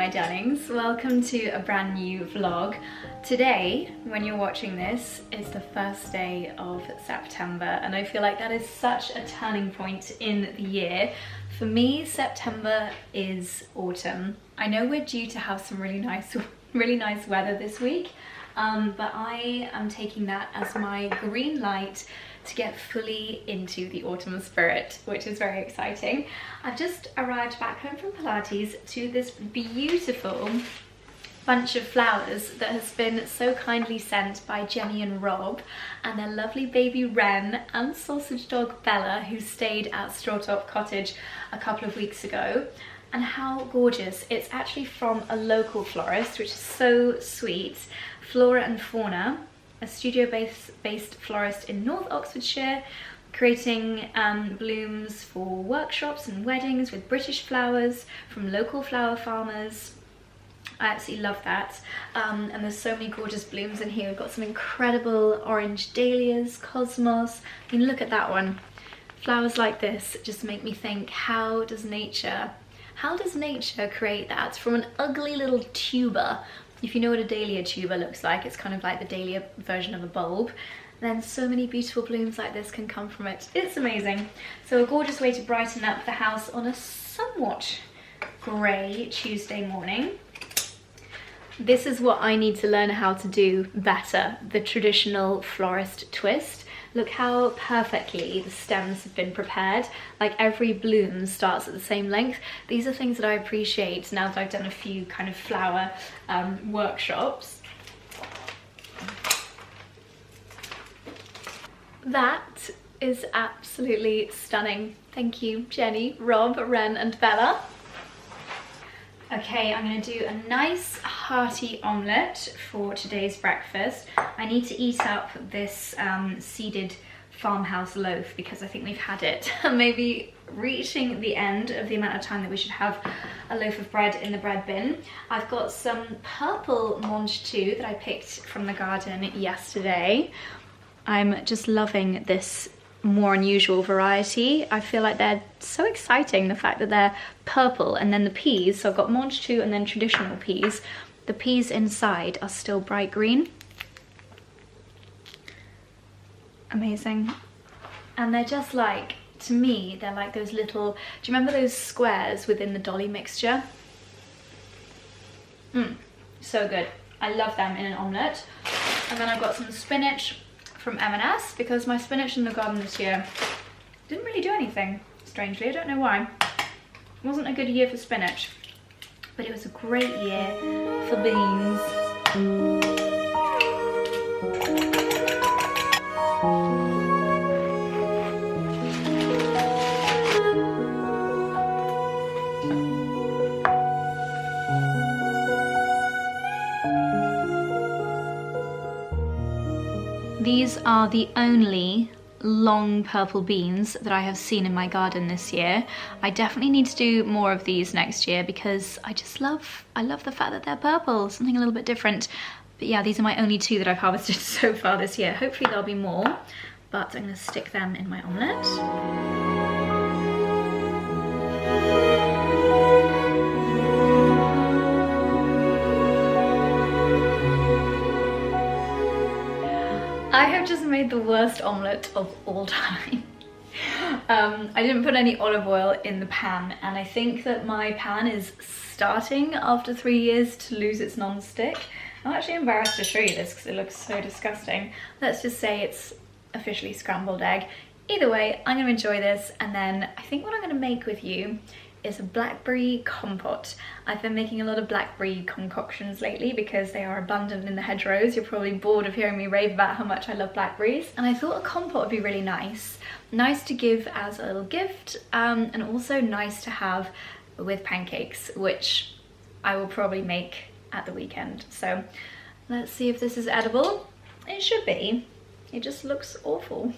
my darlings, welcome to a brand new vlog. Today, when you're watching this, is the first day of September, and I feel like that is such a turning point in the year. For me, September is autumn. I know we're due to have some really nice weather this week, but I am taking that as my green light to get fully into the autumn spirit, which is very exciting. I've just arrived back home from Pilates to this beautiful bunch of flowers that has been so kindly sent by Jenny and Rob and their lovely baby Wren and sausage dog Bella, who stayed at Strawtop Cottage a couple of weeks ago. And how gorgeous. It's actually from a local florist, which is so sweet. Flora and Fauna, a studio-based florist in North Oxfordshire, creating blooms for workshops and weddings with British flowers from local flower farmers. I absolutely love that. And there's so many gorgeous blooms in here. We've got some incredible orange dahlias, cosmos. I mean, look at that one. Flowers like this just make me think, how does nature create that from an ugly little tuber? If you know what a dahlia tuber looks like, it's kind of like the dahlia version of a bulb. Then so many beautiful blooms like this can come from it. It's amazing. So a gorgeous way to brighten up the house on a somewhat grey Tuesday morning. This is what I need to learn how to do better, the traditional florist twist. Look how perfectly the stems have been prepared. Like every bloom starts at the same length. These are things that I appreciate now that I've done a few kind of flower workshops. That is absolutely stunning. Thank you, Jenny, Rob, Wren and Bella. Okay, I'm going to do a nice hearty omelette for today's breakfast. I need to eat up this seeded farmhouse loaf because I think we've had it. Maybe reaching the end of the amount of time that we should have a loaf of bread in the bread bin. I've got some purple mange tout that I picked from the garden yesterday. I'm just loving this more unusual variety. I feel like they're so exciting, the fact that they're purple, and then the peas, so I've got mange tout and then traditional peas. The peas inside are still bright green. Amazing. And they're just like, to me, they're like those little, do you remember those squares within the dolly mixture? So good. I love them in an omelette. And then I've got some spinach from M&S, because my spinach in the garden this year didn't really do anything, strangely. I don't know why. It wasn't a good year for spinach, but it was a great year for beans. These are the only long purple beans that I have seen in my garden this year. I definitely need to do more of these next year because I love the fact that they're purple, something a little bit different. But yeah, these are my only two that I've harvested so far this year. Hopefully there'll be more, but I'm gonna stick them in my omelette. I have just made the worst omelette of all time. I didn't put any olive oil in the pan, and I think that my pan is starting after 3 years to lose its non-stick. I'm actually embarrassed to show you this because it looks so disgusting. Let's just say it's officially scrambled egg. Either way, I'm going to enjoy this, and then I think what I'm going to make with you is a blackberry compote. I've been making a lot of blackberry concoctions lately because they are abundant in the hedgerows. You're probably bored of hearing me rave about how much I love blackberries. And I thought a compote would be really nice. Nice to give as a little gift, and also nice to have with pancakes, which I will probably make at the weekend. So let's see if this is edible. It should be. It just looks awful.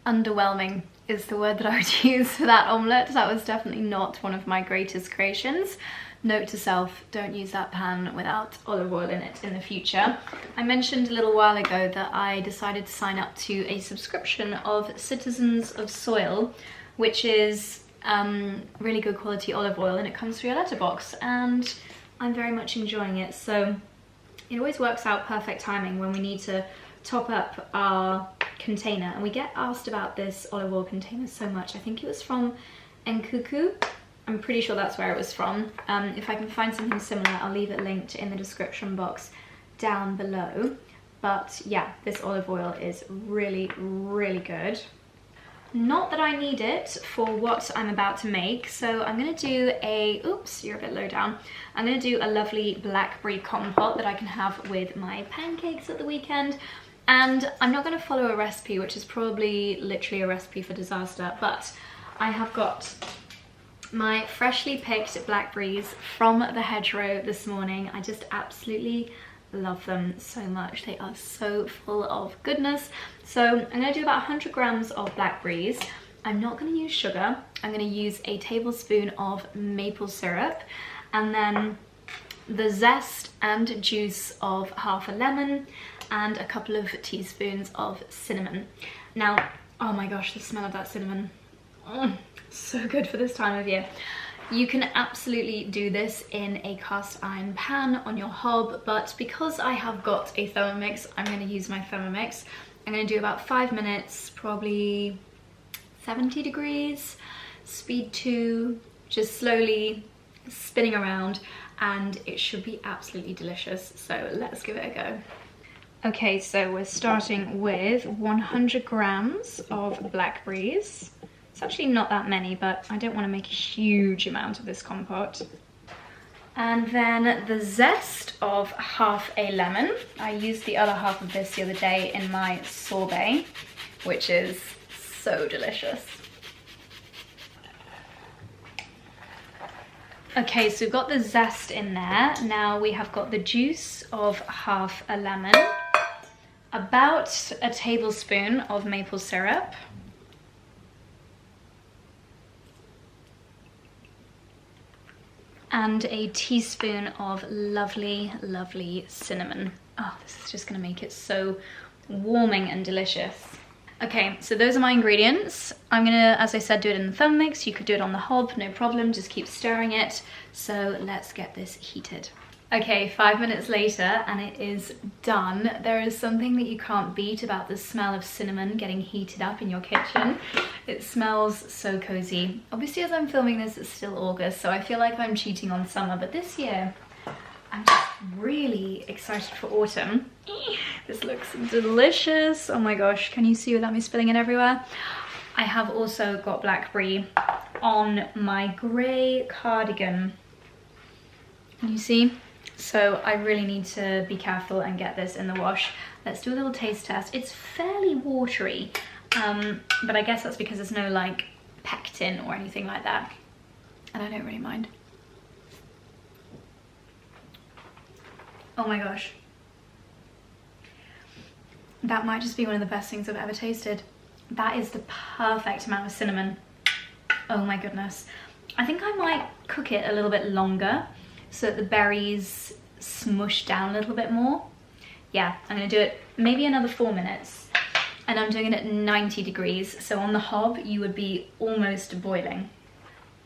Underwhelming is the word that I would use for that omelette. That was definitely not one of my greatest creations. Note to self, don't use that pan without olive oil in it in the future. I mentioned a little while ago that I decided to sign up to a subscription of Citizens of Soil, which is really good quality olive oil, and it comes through a letterbox, and I'm very much enjoying it. So it always works out perfect timing when we need to top up our container, and we get asked about this olive oil container so much. I think it was from 𝑭𝒊𝒏𝒅. I'm pretty sure that's where it was from. If I can find something similar, I'll leave it linked in the description box down below. But yeah, this olive oil is really, really good. Not that I need it for what I'm about to make, so I'm gonna do a, oops, you're a bit low down. I'm gonna do a lovely blackberry compote that I can have with my pancakes at the weekend. And I'm not gonna follow a recipe, which is probably literally a recipe for disaster, but I have got my freshly picked blackberries from the hedgerow this morning. I just absolutely love them so much. They are so full of goodness. So I'm going to do about 100 grams of blackberries. I'm not going to use sugar. I'm going to use a tablespoon of maple syrup, and then the zest and juice of half a lemon, and a couple of teaspoons of cinnamon. Now, oh my gosh, the smell of that cinnamon. So good for this time of year. You can absolutely do this in a cast iron pan on your hob, but because I have got a Thermomix, I'm going to use my Thermomix. I'm going to do about 5 minutes, probably 70 degrees, speed 2, just slowly spinning around, and it should be absolutely delicious. So let's give it a go. Okay, so we're starting with 100 grams of blackberries. It's actually not that many, but I don't want to make a huge amount of this compote. And then the zest of half a lemon. I used the other half of this the other day in my sorbet, which is so delicious. Okay, so we've got the zest in there. Now we have got the juice of half a lemon, about a tablespoon of maple syrup, and a teaspoon of lovely, lovely cinnamon. Oh, this is just gonna make it so warming and delicious. Okay, so those are my ingredients. I'm gonna, as I said, do it in the Thermomix. You could do it on the hob, no problem, just keep stirring it. So let's get this heated. Okay, 5 minutes later and it is done. There is something that you can't beat about the smell of cinnamon getting heated up in your kitchen. It smells so cozy. Obviously, as I'm filming this, it's still August, so I feel like I'm cheating on summer, but this year, I'm just really excited for autumn. This looks delicious. Oh my gosh, can you see without me spilling it everywhere? I have also got blackberry on my grey cardigan. Can you see? So I really need to be careful and get this in the wash. Let's do a little taste test. It's fairly watery, but I guess that's because there's no like pectin or anything like that, and I don't really mind. Oh my gosh. That might just be one of the best things I've ever tasted. That is the perfect amount of cinnamon. Oh my goodness. I think I might cook it a little bit longer so that the berries smush down a little bit more. Yeah, I'm gonna do it maybe another 4 minutes. And I'm doing it at 90 degrees. So on the hob, you would be almost boiling.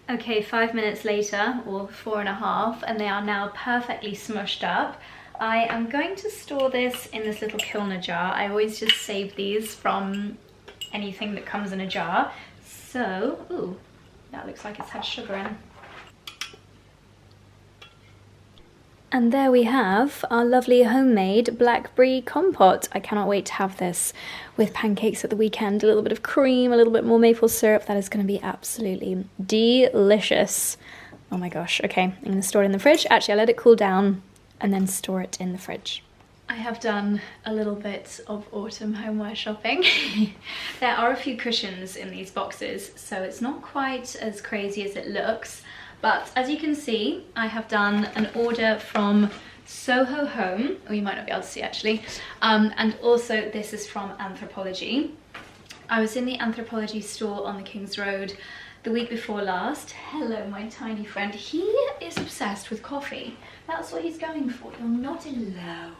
Okay, 5 minutes later, or 4.5, and they are now perfectly smushed up. I am going to store this in this little 𝑘𝒉𝒂 jar. I always just save these from anything that comes in a jar. So, ooh, that looks like it's had sugar in. And there we have our lovely homemade blackberry compote. I cannot wait to have this with pancakes at the weekend. A little bit of cream, a little bit more maple syrup. That is going to be absolutely delicious. Oh my gosh. Okay, I'm going to store it in the fridge. Actually, I'll let it cool down and then store it in the fridge. I have done a little bit of autumn homeware shopping. There are a few cushions in these boxes, so it's not quite as crazy as it looks. But as you can see, I have done an order from Soho Home, or you might not be able to see actually, and also this is from Anthropologie. I was in the Anthropologie store on the King's Road the week before last. Hello, my tiny friend. He is obsessed with coffee. That's what he's going for. You're not allowed.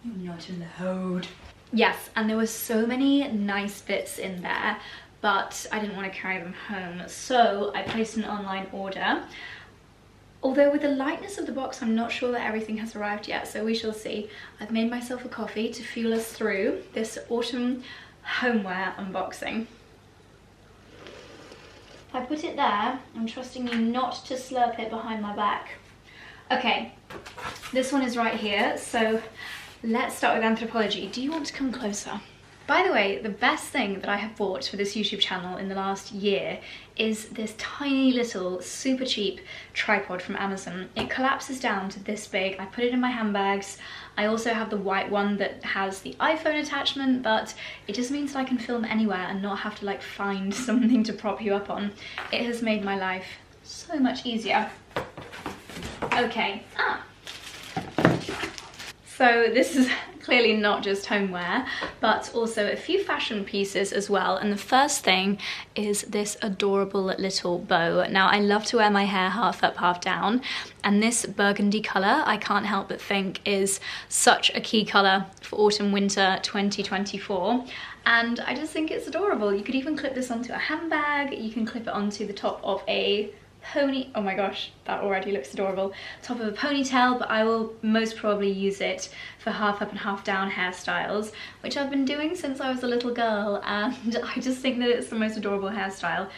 You're not allowed. Yes, and there were so many nice bits in there. but I didn't want to carry them home, so I placed an online order. Although with the lightness of the box, I'm not sure that everything has arrived yet, so we shall see. I've made myself a coffee to fuel us through this autumn homeware unboxing. If I put it there, I'm trusting you not to slurp it behind my back. Okay, this one is right here, so let's start with Anthropologie. Do you want to come closer? By the way, the best thing that I have bought for this YouTube channel in the last year is this tiny little super cheap tripod from Amazon. It collapses down to this big. I put it in my handbags. I also have the white one that has the iPhone attachment, but it just means that I can film anywhere and not have to like find something to prop you up on. It has made my life so much easier. Okay, so this is clearly not just homeware, but also a few fashion pieces as well. And the first thing is this adorable little bow. Now, I love to wear my hair half up, half down, and this burgundy colour, I can't help but think is such a key colour for autumn winter 2024. And I just think it's adorable. You could even clip this onto a handbag, you can clip it onto the top of a pony, oh my gosh, that already looks adorable, top of a ponytail, but I will most probably use it for half up and half down hairstyles, which I've been doing since I was a little girl, and I just think that it's the most adorable hairstyle.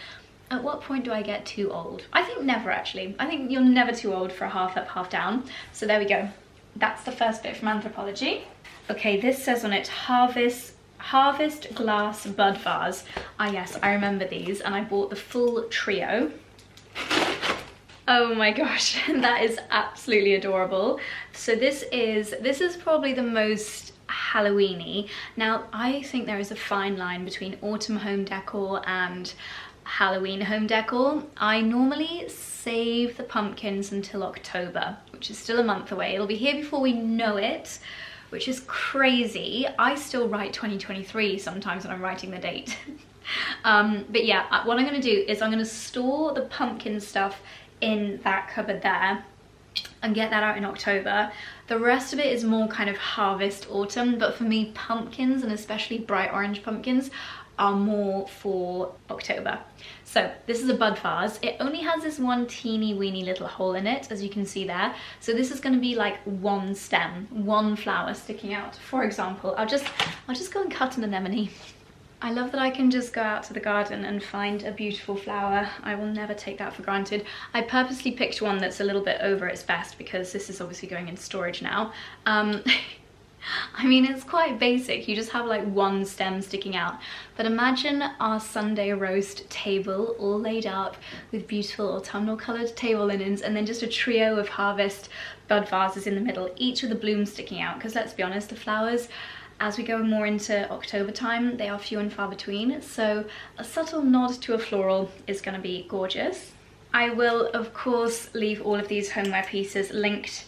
At what point do I get too old? I think never, actually. I think you're never too old for a half up, half down. So there we go. That's the first bit from Anthropologie. Okay, this says on it, Harvest Glass Bud Vase. Ah yes, I remember these, and I bought the full trio. Oh my gosh, that is absolutely adorable. So this is probably the most Halloween-y. Now, I think there is a fine line between autumn home decor and Halloween home decor. I normally save the pumpkins until October, which is still a month away. It'll be here before we know it, which is crazy. I still write 2023 sometimes when I'm writing the date. But yeah, what I'm going to do is I'm going to store the pumpkin stuff in that cupboard there and get that out in October. The rest of it is more kind of harvest autumn, but for me, pumpkins, and especially bright orange pumpkins, are more for October. So this is a bud vase. It only has this one teeny weeny little hole in it, as you can see there. So this is going to be like one stem, one flower sticking out. For example, I'll just go and cut an anemone. I love that I can just go out to the garden and find a beautiful flower. I will never take that for granted. I purposely picked one that's a little bit over its best because this is obviously going in storage now. I mean, it's quite basic. You just have like one stem sticking out. But imagine our Sunday roast table all laid up with beautiful autumnal coloured table linens, and then just a trio of harvest bud vases in the middle, each with a bloom sticking out. Because let's be honest, the flowers, as we go more into October time, they are few and far between, so a subtle nod to a floral is going to be gorgeous. I will, of course, leave all of these homeware pieces linked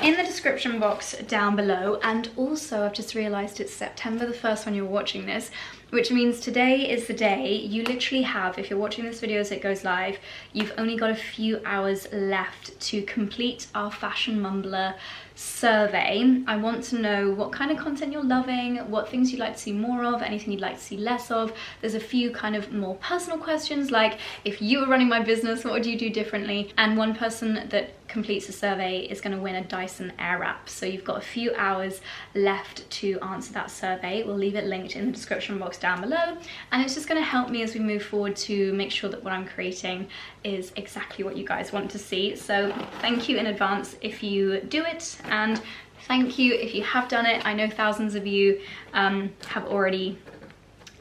in the description box down below. And also, I've just realised it's September the 1st when you're watching this, which means today is the day. You literally have, if you're watching this video as it goes live, you've only got a few hours left to complete our Fashion Mumbler survey. I want to know what kind of content you're loving, what things you'd like to see more of, anything you'd like to see less of. There's a few kind of more personal questions, like if you were running my business, what would you do differently? And one person that completes the survey is going to win a Dyson Airwrap. So you've got a few hours left to answer that survey. We'll leave it linked in the description box down below, and it's just going to help me as we move forward to make sure that what I'm creating is exactly what you guys want to see. So thank you in advance if you do it, and thank you if you have done it. I know thousands of you have already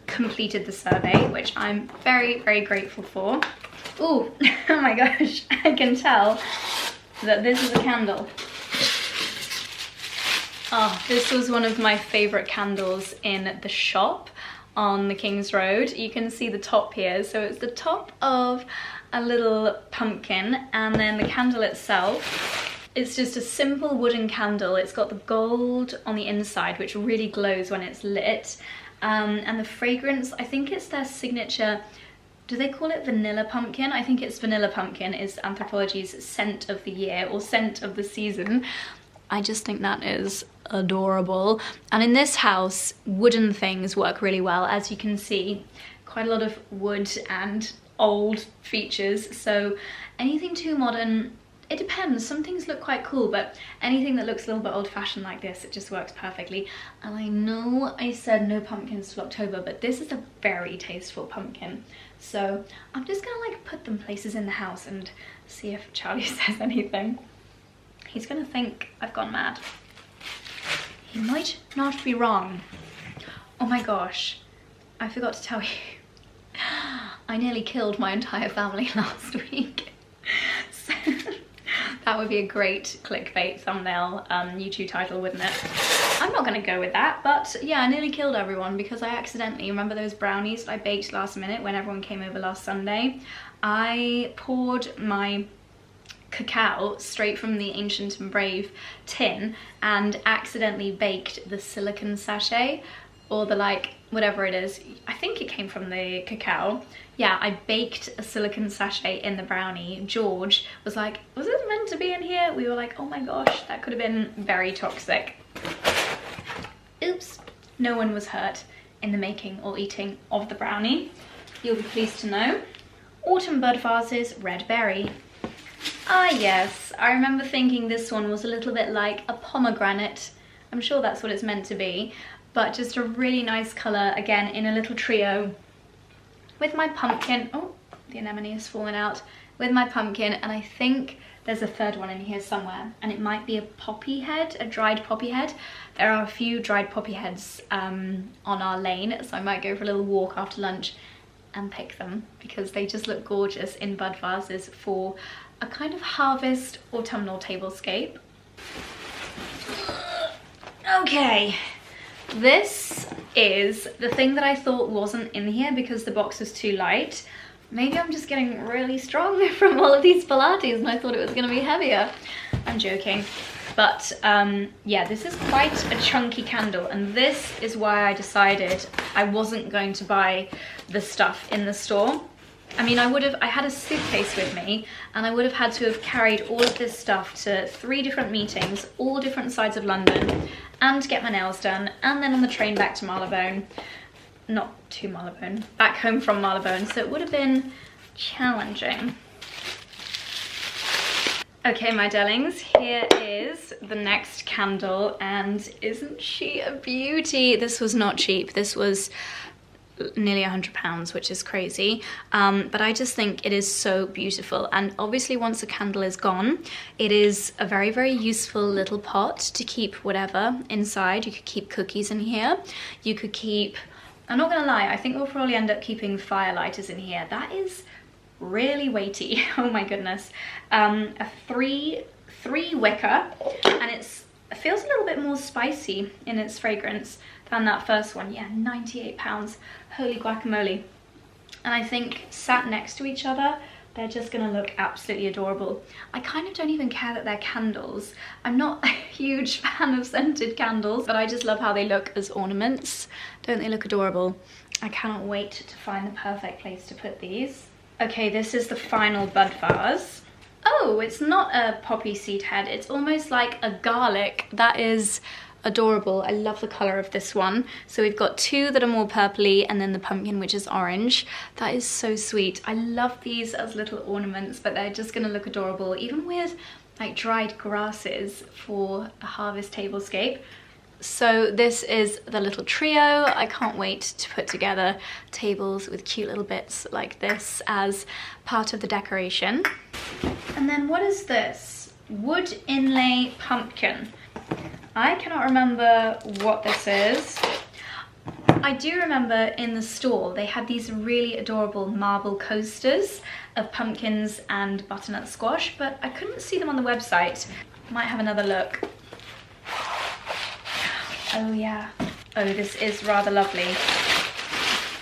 completed the survey, which I'm very, very grateful for. Ooh, oh my gosh, I can tell that this is a candle. Oh, this was one of my favorite candles in the shop on the King's Road. You can see the top here. So it's the top of a little pumpkin, and then the candle itself, it's just a simple wooden candle. It's got the gold on the inside, which really glows when it's lit. And the fragrance, I think it's their signature. Do they call it vanilla pumpkin? I think it's vanilla pumpkin is Anthropologie's scent of the year, or scent of the season. I just think that is adorable. And in this house, wooden things work really well. As you can see, quite a lot of wood and old features, so anything too modern, it depends. Some things look quite cool, but anything that looks a little bit old-fashioned like this, it just works perfectly. And I know I said no pumpkins till October, but this is a very tasteful pumpkin, so I'm just gonna like put them places in the house and see if Charlie says anything. He's gonna think I've gone mad. He might not be wrong. Oh my gosh, I forgot to tell you, I nearly killed my entire family last week. So that would be a great clickbait thumbnail YouTube title, wouldn't it? I'm not gonna go with that, but yeah, I nearly killed everyone because I accidentally, remember those brownies I baked last minute when everyone came over last Sunday? I poured my cacao straight from the Ancient and Brave tin and accidentally baked the silicone sachet, or the like, whatever it is. I think it came from the cacao. Yeah, I baked a silicone sachet in the brownie. George was like, was this meant to be in here? We were like, oh my gosh, that could have been very toxic. Oops, no one was hurt in the making or eating of the brownie. You'll be pleased to know. Autumn Bud Vases Red Berry. Ah yes, I remember thinking this one was a little bit like a pomegranate. I'm sure that's what it's meant to be, but just a really nice colour, again in a little trio. With my pumpkin, oh, the anemone has fallen out. With my pumpkin, and I think there's a third one in here somewhere, and it might be a poppy head, a dried poppy head. There are a few dried poppy heads on our lane, so I might go for a little walk after lunch and pick them, because they just look gorgeous in bud vases for a kind of harvest autumnal tablescape. Okay, this is the thing that I thought wasn't in here because the box was too light. Maybe I'm just getting really strong from all of these Pilates and I thought it was going to be heavier. I'm joking. But yeah, this is quite a chunky candle, and this is why I decided I wasn't going to buy the stuff in the store. I mean, I had a suitcase with me, and I would have had to have carried all of this stuff to 3 different meetings, all different sides of London, and get my nails done, and then on the train back to Marylebone. Not to Marylebone, back home from Marylebone, so it would have been challenging. Okay, my darlings, here is the next candle, and isn't she a beauty? This was not cheap. This was nearly £100, which is crazy, but I just think it is so beautiful. And obviously once the candle is gone, it is a very, very useful little pot to keep whatever inside. You could keep cookies in here. You could keep, I'm not gonna lie, I think we'll probably end up keeping firelighters in here. That is really weighty. Oh my goodness. A three wicker, and it feels a little bit more spicy in its fragrance than that first one. Yeah, £98. Holy guacamole. And I think sat next to each other, they're just gonna look absolutely adorable. I kind of don't even care that they're candles. I'm not a huge fan of scented candles, but I just love how they look as ornaments. Don't they look adorable? I cannot wait to find the perfect place to put these. Okay, this is the final bud vase. Oh, it's not a poppy seed head. It's almost like a garlic. That is adorable. I love the colour of this one. So we've got 2 that are more purpley, and then the pumpkin, which is orange. That is so sweet. I love these as little ornaments, but they're just gonna look adorable, even with like dried grasses for a harvest tablescape. So this is the little trio. I can't wait to put together tables with cute little bits like this as part of the decoration. And then what is this? Wood inlay pumpkin. I cannot remember what this is. I do remember in the store they had these really adorable marble coasters of pumpkins and butternut squash, but I couldn't see them on the website. Might have another look. Oh yeah. Oh, this is rather lovely.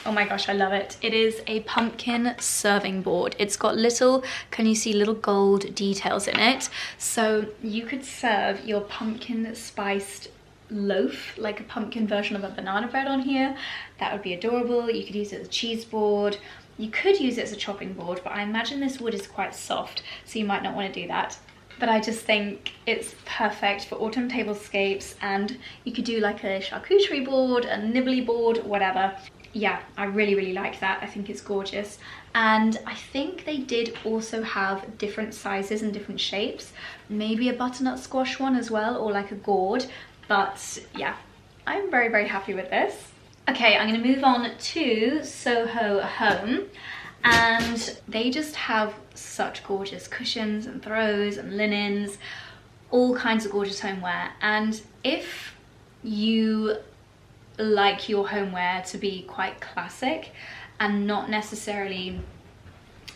Oh my gosh, I love it. It is a pumpkin serving board. It's got little, can you see little gold details in it? So you could serve your pumpkin spiced loaf, like a pumpkin version of a banana bread on here. That would be adorable. You could use it as a cheese board. You could use it as a chopping board, but I imagine this wood is quite soft, so you might not want to do that. But I just think it's perfect for autumn tablescapes, and you could do like a charcuterie board, a nibbly board, whatever. yeah, I really like that. I think it's gorgeous. And I think they did also have different sizes and different shapes. Maybe a butternut squash one as well, or like a gourd. But yeah, I'm very happy with this. Okay, I'm going to move on to Soho Home. And they just have such gorgeous cushions and throws and linens, all kinds of gorgeous homeware. And if you like your homeware to be quite classic and not necessarily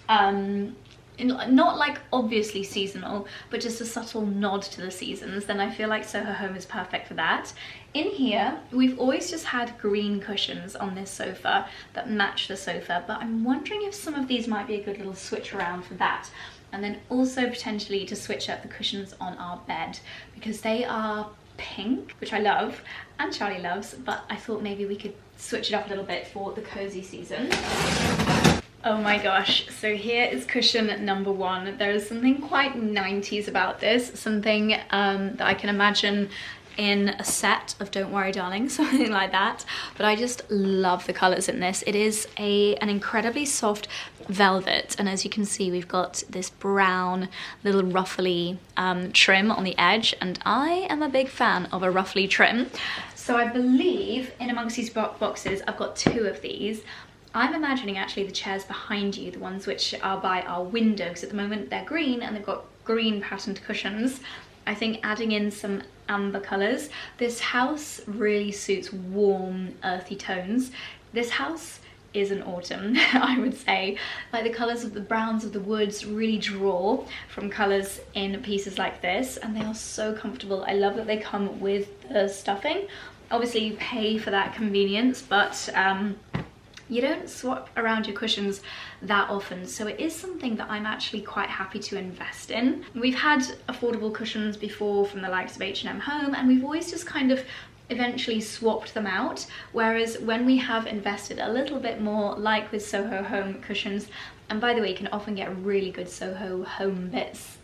not like obviously seasonal, but just a subtle nod to the seasons, then I feel like Soho Home is perfect for that. In here, we've always just had green cushions on this sofa that match the sofa, but I'm wondering if some of these might be a good little switch around for that. And then also potentially to switch up the cushions on our bed, because they are pink, which I love and Charlie loves, but I thought maybe we could switch it up a little bit for the cozy season. Oh my gosh, so here is cushion number one. There is something quite 90s about this, something that I can imagine in a set of Don't Worry Darling, something like that. But I just love the colours in this. It is an incredibly soft velvet, and as you can see, we've got this brown little ruffly trim on the edge, and I am a big fan of a ruffly trim. So I believe in amongst these boxes, I've got two of these. I'm imagining actually the chairs behind you, the ones which are by our window, because at the moment they're green and they've got green patterned cushions. I think adding in some amber colours. This house really suits warm, earthy tones. This house is an autumn, I would say. Like the colours of the browns of the woods really draw from colours in pieces like this, and they are so comfortable. I love that they come with the stuffing. Obviously you pay for that convenience, but you don't swap around your cushions that often, so it is something that I'm actually quite happy to invest in. We've had affordable cushions before from the likes of H&M Home, and we've always just kind of eventually swapped them out, whereas when we have invested a little bit more, like with Soho Home cushions, and by the way, you can often get really good Soho Home bits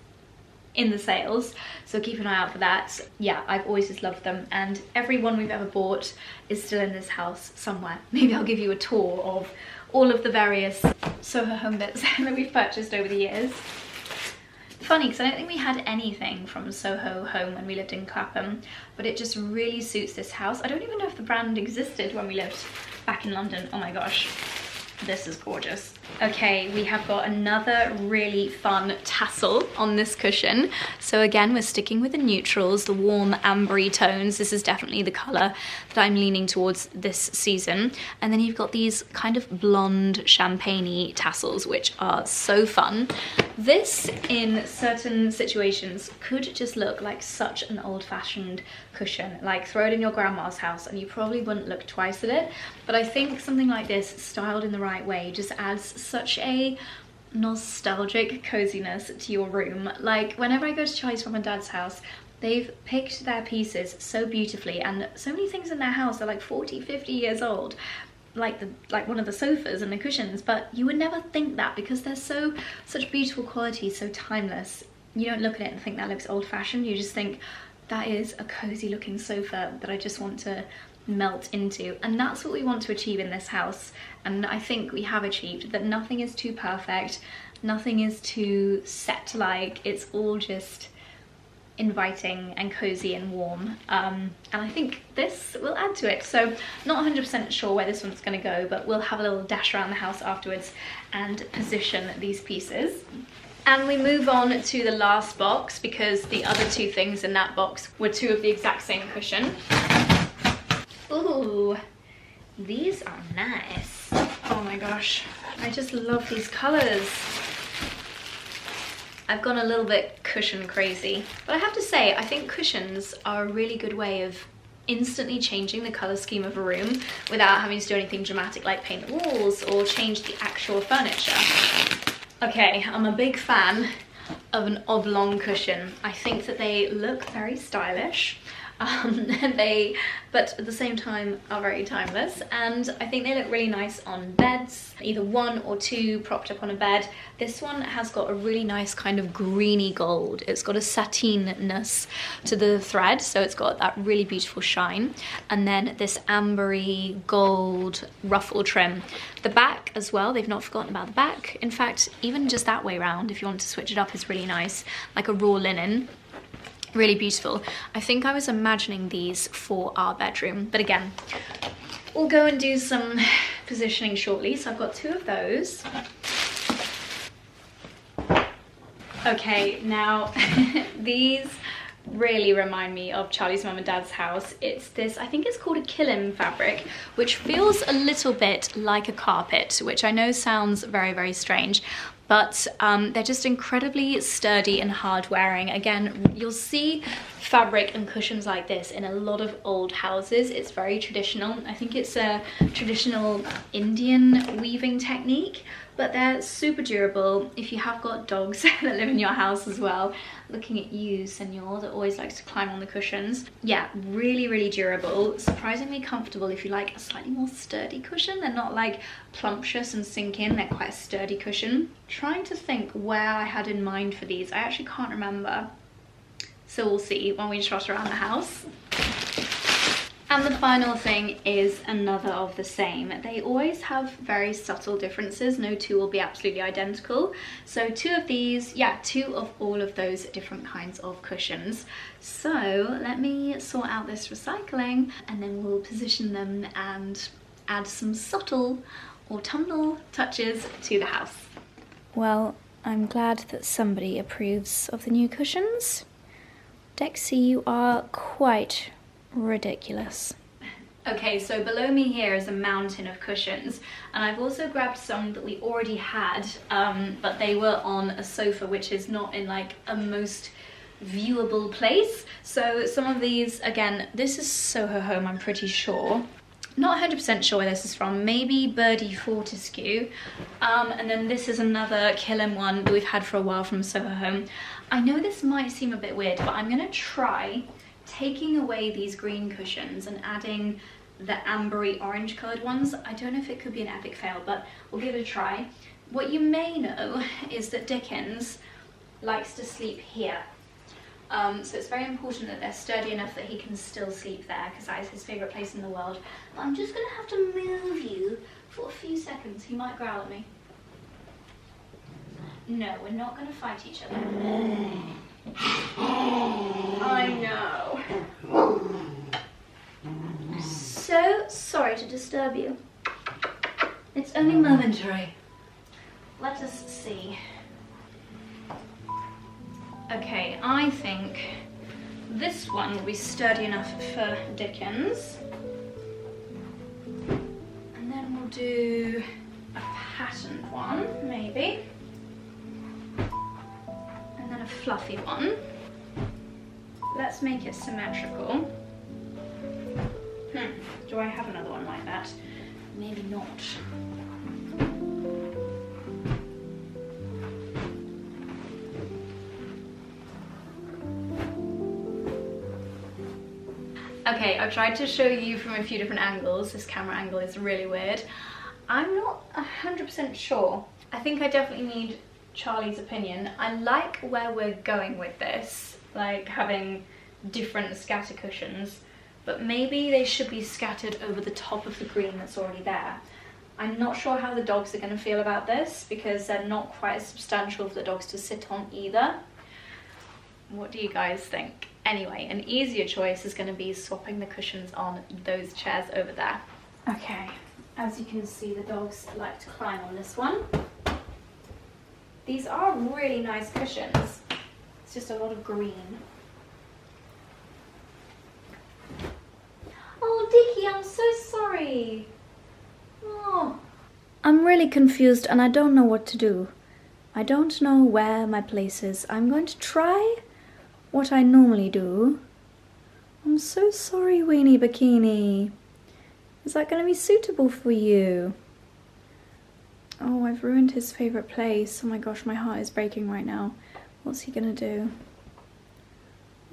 in the sales, so keep an eye out for that. Yeah, I've always just loved them, and every one we've ever bought is still in this house somewhere. Maybe I'll give you a tour of all of the various Soho Home bits that we've purchased over the years. Funny, because I don't think we had anything from Soho Home when we lived in Clapham, but it just really suits this house. I don't even know if the brand existed when we lived back in London. Oh my gosh, this is gorgeous. Okay, we have got another really fun tassel on this cushion. So again, we're sticking with the neutrals, the warm ambery tones. This is definitely the colour that I'm leaning towards this season. And then you've got these kind of blonde champagne-y tassels, which are so fun. This, in certain situations, could just look like such an old-fashioned cushion. Like, throw it in your grandma's house and you probably wouldn't look twice at it. But I think something like this, styled in the right way, just adds such a nostalgic coziness to your room. Like, whenever I go to Charlie's mum and dad's house, they've picked their pieces so beautifully, and so many things in their house are like 40, 50 years old. Like one of the sofas and the cushions, but you would never think that because they're such beautiful quality, so timeless. You don't look at it and think that looks old-fashioned. You just think that is a cozy looking sofa that I just want to melt into, and that's what we want to achieve in this house. And I think we have achieved that. Nothing is too perfect, nothing is too set like, it's all just inviting and cozy and warm, and I think this will add to it. So not 100% sure where this one's going to go, but we'll have a little dash around the house afterwards and position these pieces. And we move on to the last box, because the other two things in that box were two of the exact same cushion. Ooh, these are nice. Oh my gosh, I just love these colours. I've gone a little bit cushion crazy, but I have to say, I think cushions are a really good way of instantly changing the colour scheme of a room without having to do anything dramatic like paint the walls or change the actual furniture. Okay, I'm a big fan of an oblong cushion. I think that they look very stylish. But at the same time are very timeless, and I think they look really nice on beds, either one or two propped up on a bed. This one has got a really nice kind of greeny gold. It's got a satinness to the thread, so it's got that really beautiful shine, and then this ambery gold ruffle trim. The back as well, they've not forgotten about the back. In fact, even just that way around, if you want to switch it up, is really nice, like a raw linen. Really beautiful. I think I was imagining these for our bedroom, but again, we'll go and do some positioning shortly. So I've got two of those. Okay, now these really remind me of Charlie's mum and dad's house. It's this, I think it's called a kilim fabric, which feels a little bit like a carpet, which I know sounds very, very strange, but they're just incredibly sturdy and hard wearing. Again, you'll see fabric and cushions like this in a lot of old houses. It's very traditional. I think it's a traditional Indian weaving technique, but they're super durable. If you have got dogs that live in your house as well, looking at you, senor, that always likes to climb on the cushions. Yeah, really, really durable, surprisingly comfortable if you like a slightly more sturdy cushion. They're not like plumptious and sink in, they're quite a sturdy cushion. Trying to think where I had in mind for these, I actually can't remember. So we'll see when we trot around the house. And the final thing is another of the same. They always have very subtle differences. No two will be absolutely identical. So two of these, yeah, two of all of those different kinds of cushions. So let me sort out this recycling and then we'll position them and add some subtle autumnal touches to the house. Well, I'm glad that somebody approves of the new cushions. Dexy, you are quite ridiculous. Okay, so below me here is a mountain of cushions, and I've also grabbed some that we already had, but they were on a sofa which is not in like a most viewable place. So some of these, again, this is Soho Home, I'm pretty sure. Not 100% sure where this is from, maybe 𝑭𝒊𝒏𝒅 𝑴𝒆. And then this is another kilim one that we've had for a while from Soho Home. I know this might seem a bit weird, but I'm gonna try taking away these green cushions and adding the ambery orange coloured ones. I don't know if it could be an epic fail, but we'll give it a try. What you may know is that Dickens likes to sleep here. So it's very important that they're sturdy enough that he can still sleep there, because that is his favourite place in the world. But I'm just going to have to move you for a few seconds. He might growl at me. No, we're not going to fight each other. I know. So sorry to disturb you. It's only momentary. Let us see. Okay, I think this one will be sturdy enough for Dickens. And then we'll do a patterned one, maybe. And then a fluffy one. Let's make it symmetrical. Do I have another one like that? Maybe not. Okay, I've tried to show you from a few different angles. This camera angle is really weird. I'm not 100% sure. I think I definitely need Charlie's opinion. I like where we're going with this, like having different scatter cushions, but maybe they should be scattered over the top of the green that's already there. I'm not sure how the dogs are going to feel about this, because they're not quite as substantial for the dogs to sit on either. What do you guys think? Anyway, an easier choice is going to be swapping the cushions on those chairs over there. Okay, as you can see, the dogs like to climb on this one. These are really nice cushions. It's just a lot of green. Oh, Dicky, I'm so sorry. Oh. I'm really confused and I don't know what to do. I don't know where my place is. I'm going to try what I normally do. I'm so sorry, Weenie Bikini. Is that going to be suitable for you? Oh, I've ruined his favourite place. Oh my gosh, my heart is breaking right now. What's he going to do?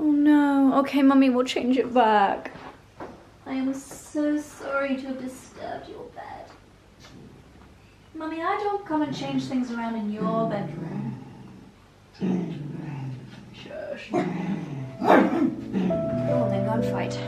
Oh no. Okay, Mummy, we'll change it back. I am so sorry to have disturbed your bed. Mummy, I don't come and change things around in your bedroom. Shush. Go on then, go and fight.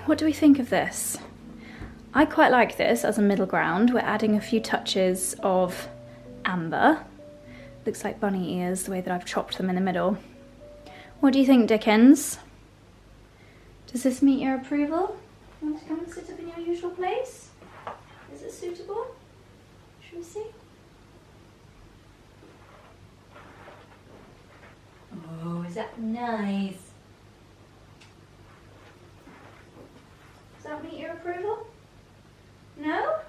What do we think of this? I quite like this as a middle ground. We're adding a few touches of amber. Looks like bunny ears, the way that I've chopped them in the middle. What do you think, Dickens? Does this meet your approval? You want to come and sit up in your usual place? Is it suitable? Should we see? Oh, is that nice? Does that meet your approval? No?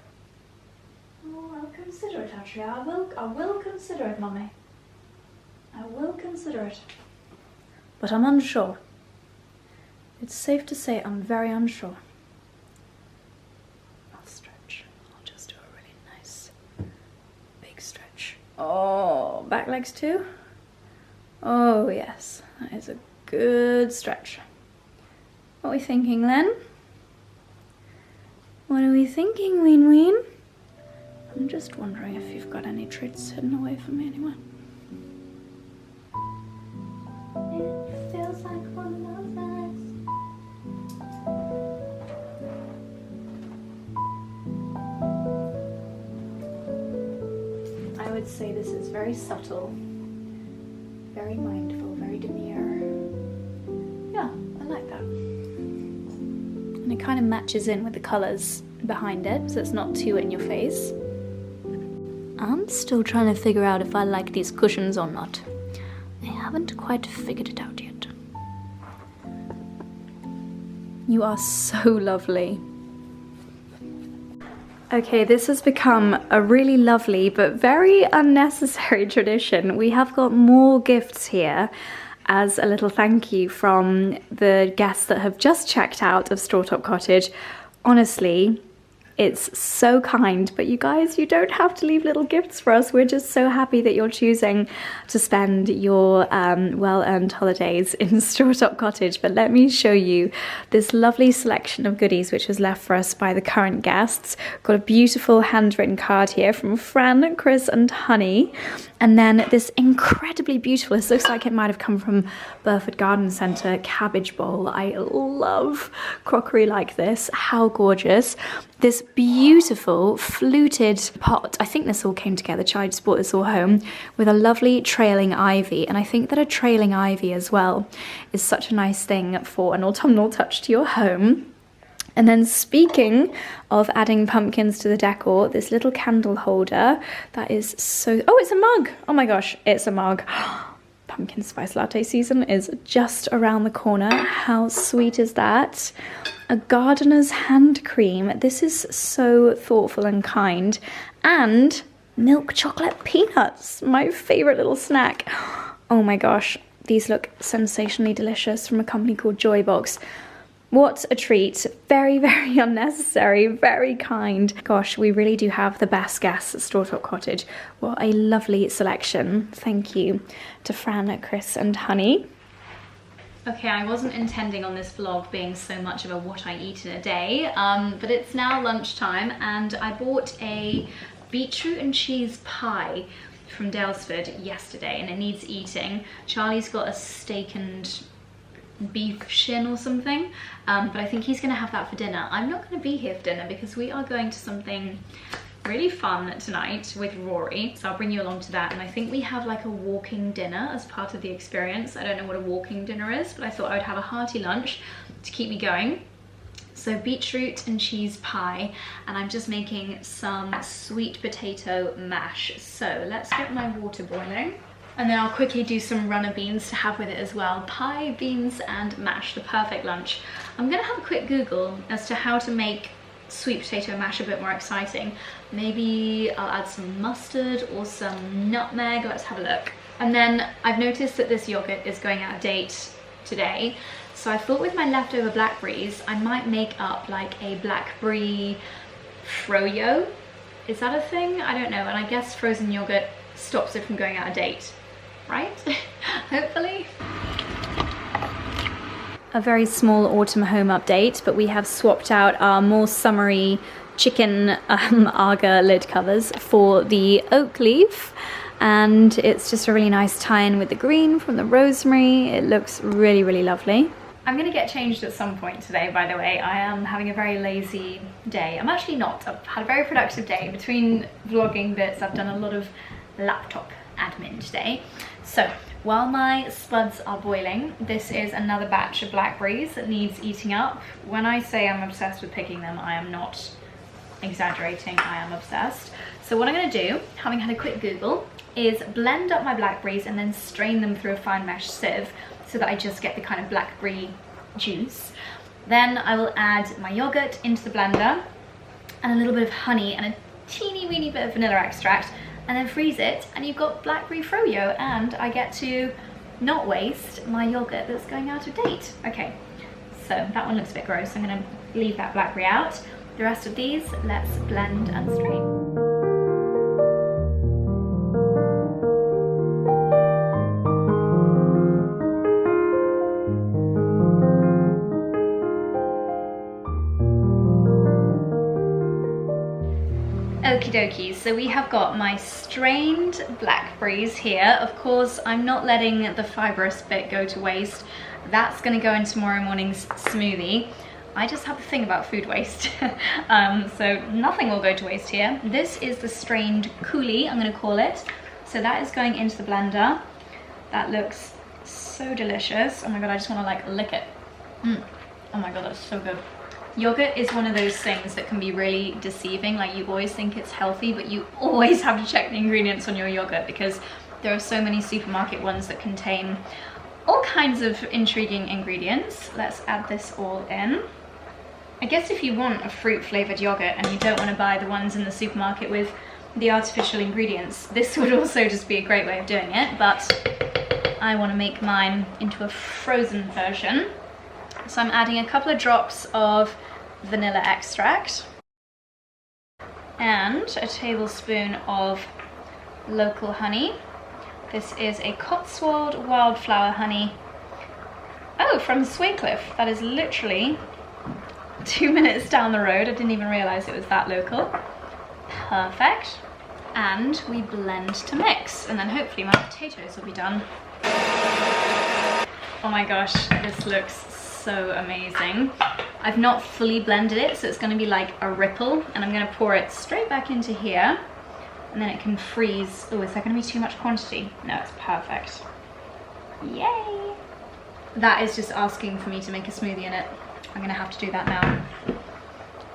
Oh, I'll consider it actually. I will consider it, Mummy. I will consider it. But I'm unsure. It's safe to say I'm very unsure. I'll stretch. I'll just do a really nice big stretch. Oh, back legs too? Oh yes, that is a good stretch. What are we thinking then? What are we thinking, Ween Ween? I'm just wondering if you've got any treats hidden away from me anywhere. It feels like one of those nights. I would say this is very subtle, very mindful, very demure. Yeah, I like that. And it kind of matches in with the colours behind it, so it's not too in your face. I'm still trying to figure out if I like these cushions or not. I haven't quite figured it out yet. You are so lovely. Okay, this has become a really lovely but very unnecessary tradition. We have got more gifts here as a little thank you from the guests that have just checked out of Straw Top Cottage. Honestly, it's so kind, but you guys, you don't have to leave little gifts for us. We're just so happy that you're choosing to spend your well-earned holidays in Straw Top Cottage. But let me show you this lovely selection of goodies which was left for us by the current guests. Got a beautiful handwritten card here from Fran, Chris and Honey. And then this incredibly beautiful, this looks like it might have come from Burford Garden Centre, cabbage bowl. I love crockery like this. How gorgeous. This beautiful fluted pot. I think this all came together. Charlie just brought this all home with a lovely trailing ivy. And I think that a trailing ivy as well is such a nice thing for an autumnal touch to your home. And then speaking of adding pumpkins to the decor, this little candle holder that is so... Oh, it's a mug! Oh my gosh, it's a mug. Pumpkin spice latte season is just around the corner. How sweet is that? A gardener's hand cream. This is so thoughtful and kind. And milk chocolate peanuts, my favorite little snack. Oh my gosh, these look sensationally delicious from a company called Joybox. What a treat. Very, very unnecessary, very kind. Gosh, we really do have the best guests at Straw Top Cottage. What a lovely selection. Thank you to Fran, Chris and Honey. Okay, I wasn't intending on this vlog being so much of a what I eat in a day, but it's now lunchtime and I bought a beetroot and cheese pie from Daylesford yesterday and it needs eating. Charlie's got a steak and beef shin or something, but I think he's gonna have that for dinner. I'm not gonna be here for dinner because we are going to something really fun tonight with Rory, so I'll bring you along to that. And I think we have like a walking dinner as part of the experience. I don't know what a walking dinner is, but I thought I would have a hearty lunch to keep me going. So beetroot and cheese pie, and I'm just making some sweet potato mash. So let's get my water boiling. And then I'll quickly do some runner beans to have with it as well. Pie, beans and mash, the perfect lunch. I'm gonna have a quick Google as to how to make sweet potato mash a bit more exciting. Maybe I'll add some mustard or some nutmeg. Let's have a look. And then I've noticed that this yogurt is going out of date today. So I thought with my leftover blackberries, I might make up like a blackberry FroYo. Is that a thing? I don't know. And I guess frozen yogurt stops it from going out of date, right? Hopefully. A very small autumn home update, but we have swapped out our more summery chicken 𝑭𝒂𝒕 lid covers for the oak leaf, and it's just a really nice tie-in with the green from the rosemary. It looks really, really lovely. I'm gonna get changed at some point today, by the way. I am having a very lazy day. I'm actually not. I've had a very productive day. Between vlogging bits, I've done a lot of laptop admin today. So while my spuds are boiling, this is another batch of blackberries that needs eating up. When I say I'm obsessed with picking them, I am not exaggerating, I am obsessed. So what I'm gonna do, having had a quick Google, is blend up my blackberries and then strain them through a fine mesh sieve so that I just get the kind of blackberry juice. Then I will add my yogurt into the blender and a little bit of honey and a teeny weeny bit of vanilla extract, and then freeze it, and you've got blackberry FroYo, and I get to not waste my yogurt that's going out of date. Okay, so that one looks a bit gross. I'm gonna leave that blackberry out. The rest of these, let's blend and strain. Okie dokie, so we have got my strained blackberries here. Of course, I'm not letting the fibrous bit go to waste. That's gonna go in tomorrow morning's smoothie. I just have a thing about food waste. So nothing will go to waste here. This is the strained coulis, I'm gonna call it. So that is going into the blender. That looks so delicious. Oh my God, I just wanna like lick it. Oh my God, that's so good. Yogurt is one of those things that can be really deceiving. Like, you always think it's healthy, but you always have to check the ingredients on your yogurt because there are so many supermarket ones that contain all kinds of intriguing ingredients. Let's add this all in. I guess if you want a fruit flavored yogurt and you don't want to buy the ones in the supermarket with the artificial ingredients, this would also just be a great way of doing it, but I want to make mine into a frozen version. So I'm adding a couple of drops of vanilla extract and a tablespoon of local honey. This is a Cotswold wildflower honey. Oh, from Swancliffe. That is literally 2 minutes down the road. I didn't even realize it was that local. Perfect. And we blend to mix, and then hopefully my potatoes will be done. Oh my gosh, this looks so amazing. I've not fully blended it, so it's going to be like a ripple, and I'm going to pour it straight back into here, and then it can freeze. Oh, is that going to be too much quantity? No, it's perfect. Yay! That is just asking for me to make a smoothie in it. I'm going to have to do that now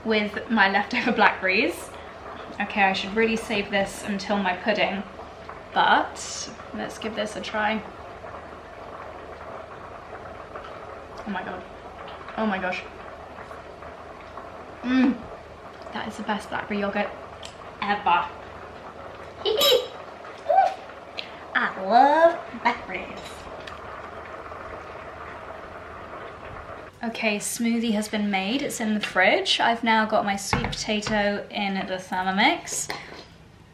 with my leftover blackberries. Okay, I should really save this until my pudding, but let's give this a try. Oh my God. Oh my gosh. That is the best blackberry yogurt ever. I love blackberries. Okay, smoothie has been made. It's in the fridge. I've now got my sweet potato in the Thermomix.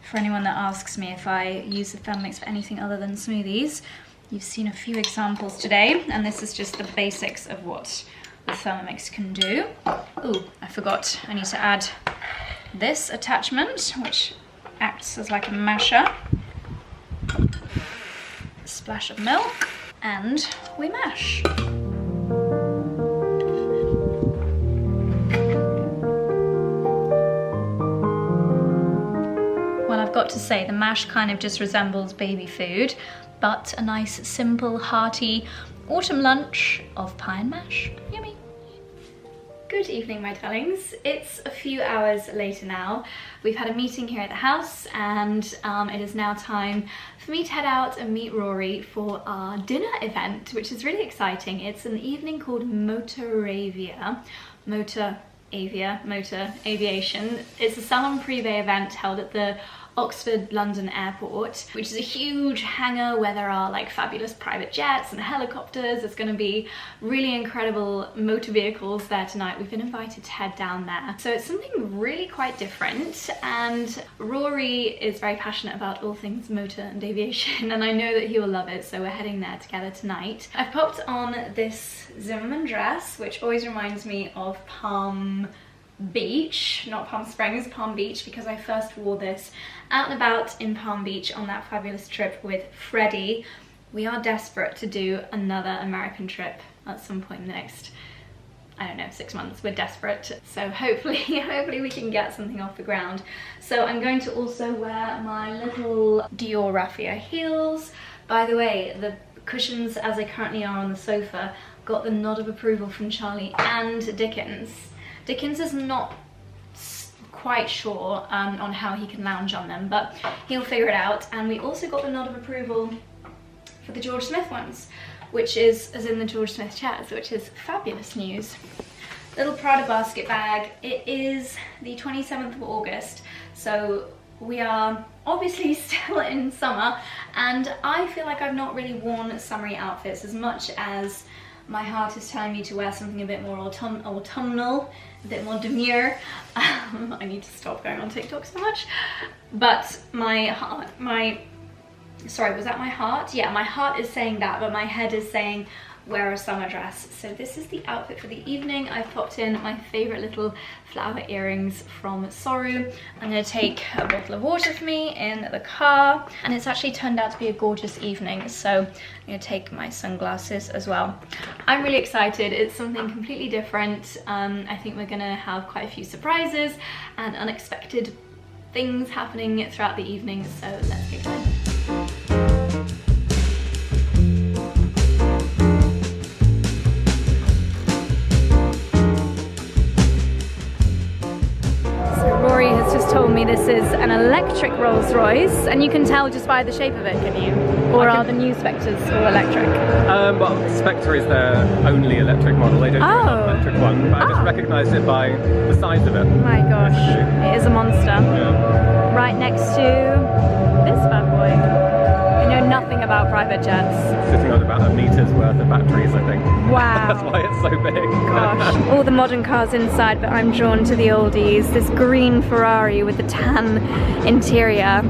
For anyone that asks me if I use the Thermomix for anything other than smoothies, you've seen a few examples today, and this is just the basics of what the Thermomix can do. Ooh, I forgot. I need to add this attachment, which acts as like a masher. A splash of milk, and we mash. got to say, the mash kind of just resembles baby food, but a nice, simple, hearty autumn lunch of pie and mash. Yummy. Good evening, my darlings. It's a few hours later now. We've had a meeting here at the house, and it is now time for me to head out and meet Rory for our dinner event, which is really exciting. It's an evening called Motor Aviation. It's a Salon Privé event held at the Oxford London Airport, which is a huge hangar where there are like fabulous private jets and helicopters. There's going to be really incredible motor vehicles there tonight. We've been invited to head down there. So it's something really quite different, and Rory is very passionate about all things motor and aviation, and I know that he will love it, so we're heading there together tonight. I've popped on this 𝑧𝒐𝒻 dress, which always reminds me of Palm Beach, not Palm Springs, Palm Beach, because I first wore this out and about in Palm Beach on that fabulous trip with Freddie. We are desperate to do another American trip at some point in the next, I don't know, 6 months. We're desperate, so hopefully we can get something off the ground. So I'm going to also wear my little Dior raffia heels. By the way, the cushions as they currently are on the sofa got the nod of approval from Charlie and Dickens. Dickens is not quite sure on how he can lounge on them, but he'll figure it out. And we also got the nod of approval for the George Smith ones, which is as in the George Smith chairs, which is fabulous news. Little Prada basket bag. It is the 27th of August, so we are obviously still in summer, and I feel like I've not really worn summery outfits as much as my heart is telling me to wear something a bit more autumnal, a bit more demure. I need to stop going on TikTok so much. But sorry, was that my heart? Yeah, my heart is saying that, but my head is saying wear a summer dress. So this is the outfit for the evening. I've popped in my favorite little flower earrings from Soho. I'm gonna take a bottle of water for me in the car, and it's actually turned out to be a gorgeous evening, so I'm gonna take my sunglasses as well. I'm really excited. It's something completely different. I think we're gonna have quite a few surprises and unexpected things happening throughout the evening, so let's get going. Told me this is an electric Rolls Royce, and you can tell just by the shape of it, can you? Or are the new Spectres all electric? Well, Spectre is their only electric model. They don't do a non-electric one, but I just recognised it by the size of it. My gosh, it is a monster. Yeah. Right next to this bad boy. I know nothing about private jets. Sitting on about a meter's worth of batteries, I think. Wow. That's why it's so big. Gosh. All the modern cars inside, but I'm drawn to the oldies. This green Ferrari with the tan interior.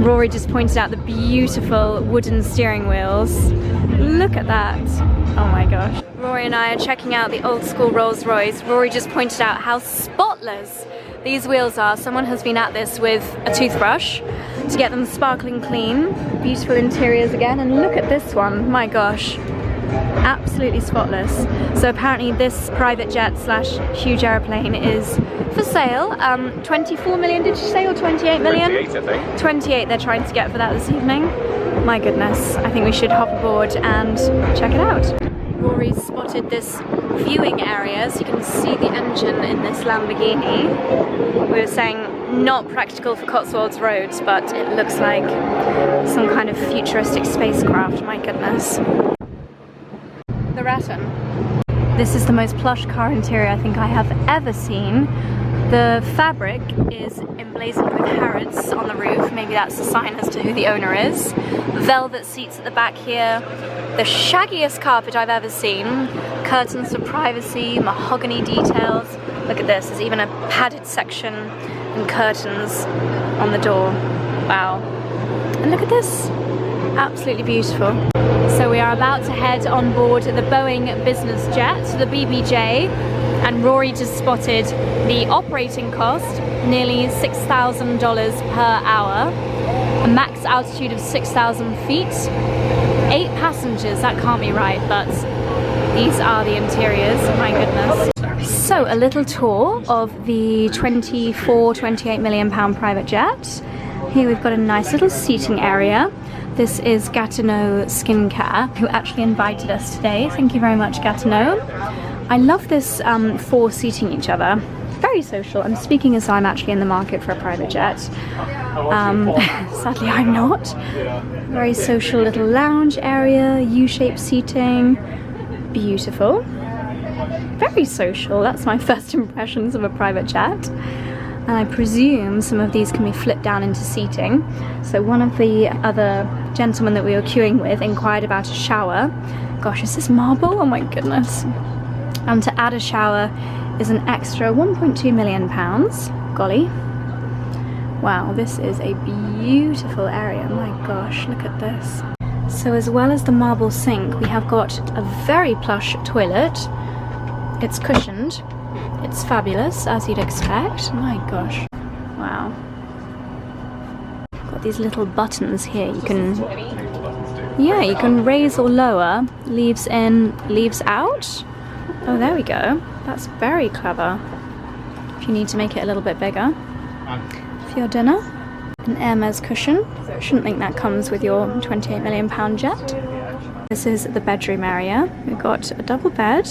Rory just pointed out the beautiful wooden steering wheels. Look at that. Oh my gosh. Rory and I are checking out the old school Rolls Royce. Rory just pointed out how spotless these wheels are. Someone has been at this with a toothbrush to get them sparkling clean. Beautiful interiors again, and look at this one, my gosh. Absolutely spotless. So apparently this private jet slash huge aeroplane is for sale. 24 million did you say, or 28 million? 28, I think. 28 they're trying to get for that this evening. My goodness, I think we should hop aboard and check it out. Rory's spotted this viewing area, so you can see the engine in this Lamborghini. We were saying not practical for Cotswolds roads, but it looks like some kind of futuristic spacecraft, my goodness. The Rattan. This is the most plush car interior I think I have ever seen. The fabric is emblazoned with Harrods on the roof. Maybe that's a sign as to who the owner is. Velvet seats at the back here. The shaggiest carpet I've ever seen. Curtains for privacy, mahogany details. Look at this, there's even a padded section and curtains on the door. Wow. And look at this, absolutely beautiful. So we are about to head on board the Boeing business jet, the BBJ, and Rory just spotted the operating cost, nearly $6,000 per hour, a max altitude of 6,000 feet, 8 passengers, that can't be right, but these are the interiors, my goodness. So a little tour of the 28 million pound private jet. Here we've got a nice little seating area. This is 𝑭𝒂𝒐 Skincare, who actually invited us today. Thank you very much, 𝑭𝒂𝒐. I love this for seating each other. Very social. I'm speaking as though I'm actually in the market for a private jet. Sadly, I'm not. Very social little lounge area, U-shaped seating. Beautiful. Very social. That's my first impressions of a private jet. And I presume some of these can be flipped down into seating. So one of the other gentlemen that we were queuing with inquired about a shower. Gosh, is this marble? Oh my goodness. And to add a shower is an extra £1.2 million. Golly. Wow, this is a beautiful area. My gosh, look at this. So as well as the marble sink, we have got a very plush toilet. It's cushioned. It's fabulous, as you'd expect. My gosh. Wow. Got these little buttons here. You can... yeah, you can raise or lower. Leaves in, leaves out. Oh, there we go. That's very clever. If you need to make it a little bit bigger. For your dinner. An 𝑬𝒆 cushion. Shouldn't think that comes with your £28 million jet. This is the bedroom area. We've got a double bed.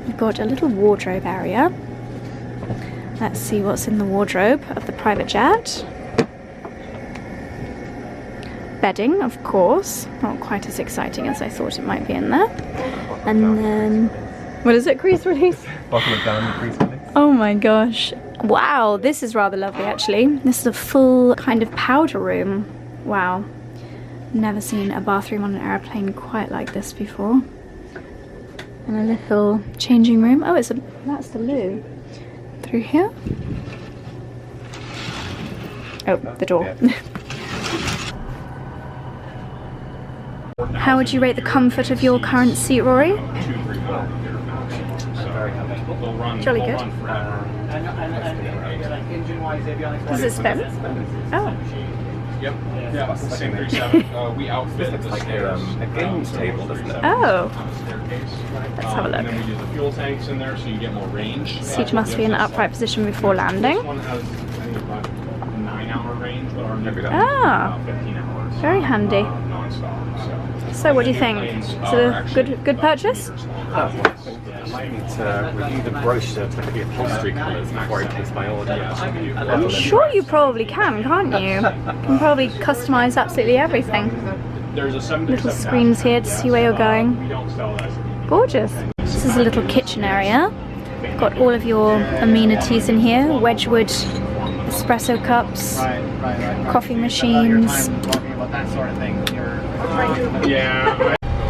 We've got a little wardrobe area. Let's see what's in the wardrobe of the private jet. Bedding, of course. Not quite as exciting as I thought it might be in there. And then... what is it? Crease release? Bottom of down, crease release. Oh my gosh. Wow, this is rather lovely actually. This is a full kind of powder room. Wow. Never seen a bathroom on an airplane quite like this before. And a little changing room. Oh, that's the loo. Through here. Oh, the door. How would you rate the comfort of your current seat, Rory? Jolly good. Does it spin? Oh. Yep. Yeah, same 37. We outfitted this like a games table, doesn't it? Oh. Let's have a look. And then we use the fuel tanks in there so you get more range. Seat must be in an upright position before landing. This one has, I think, about a 9-hour range, but our new got Ah, 15 hours. very handy. Non-stop. So what do you think? Is it a good purchase? I might need to review the brochure to look at the upholstery colours before I place my order. I'm sure you probably can, can't you? You can probably customise absolutely everything. There's a Little screens here to see where you're going. Gorgeous. This is a little kitchen area. Got all of your amenities in here. 𝑭𝒊𝒏𝒅 espresso cups, coffee machines.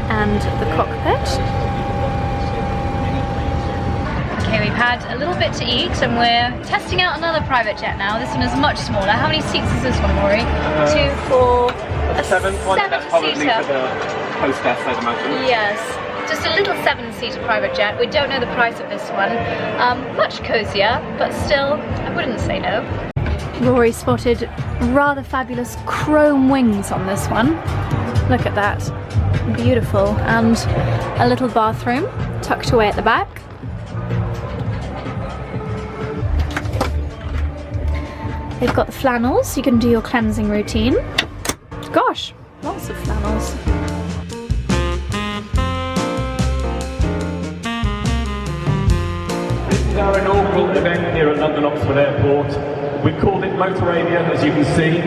And the cockpit. Okay, we've had a little bit to eat and we're testing out another private jet now. This one is much smaller. How many seats is this one, Rory? 2, 4, a 7-seater. That's probably for the hostess, I'd imagine. Yes, just a little 7-seater private jet. We don't know the price of this one. Much cozier, but still, I wouldn't say no. Rory spotted rather fabulous chrome wings on this one. Look at that. Beautiful. And a little bathroom tucked away at the back. They've got the flannels, you can do your cleansing routine. Gosh, lots of flannels. This is our inaugural event here at London Oxford Airport. We've called it Motorrania, as you can see.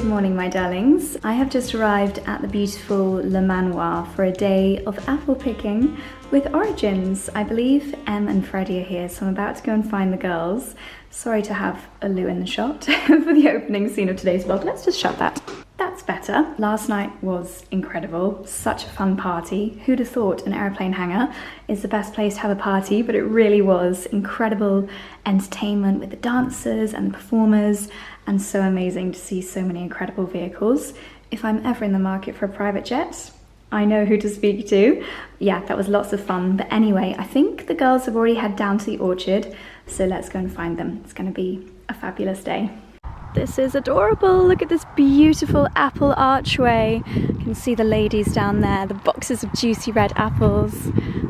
Good morning, my darlings. I have just arrived at the beautiful Manoir for a day of apple picking with Origins. I believe Em and Freddie are here, so I'm about to go and find the girls. Sorry to have a loo in the shot for the opening scene of today's vlog. Let's just shut that. That's better. Last night was incredible. Such a fun party. Who'd have thought an airplane hangar is the best place to have a party, but it really was. Incredible entertainment with the dancers and the performers, and so amazing to see so many incredible vehicles. If I'm ever in the market for a private jet, I know who to speak to. Yeah, that was lots of fun. But anyway, I think the girls have already head down to the orchard, so let's go and find them. It's going to be a fabulous day. This is adorable. Look at this beautiful apple archway. You can see the ladies down there, the boxes of juicy red apples.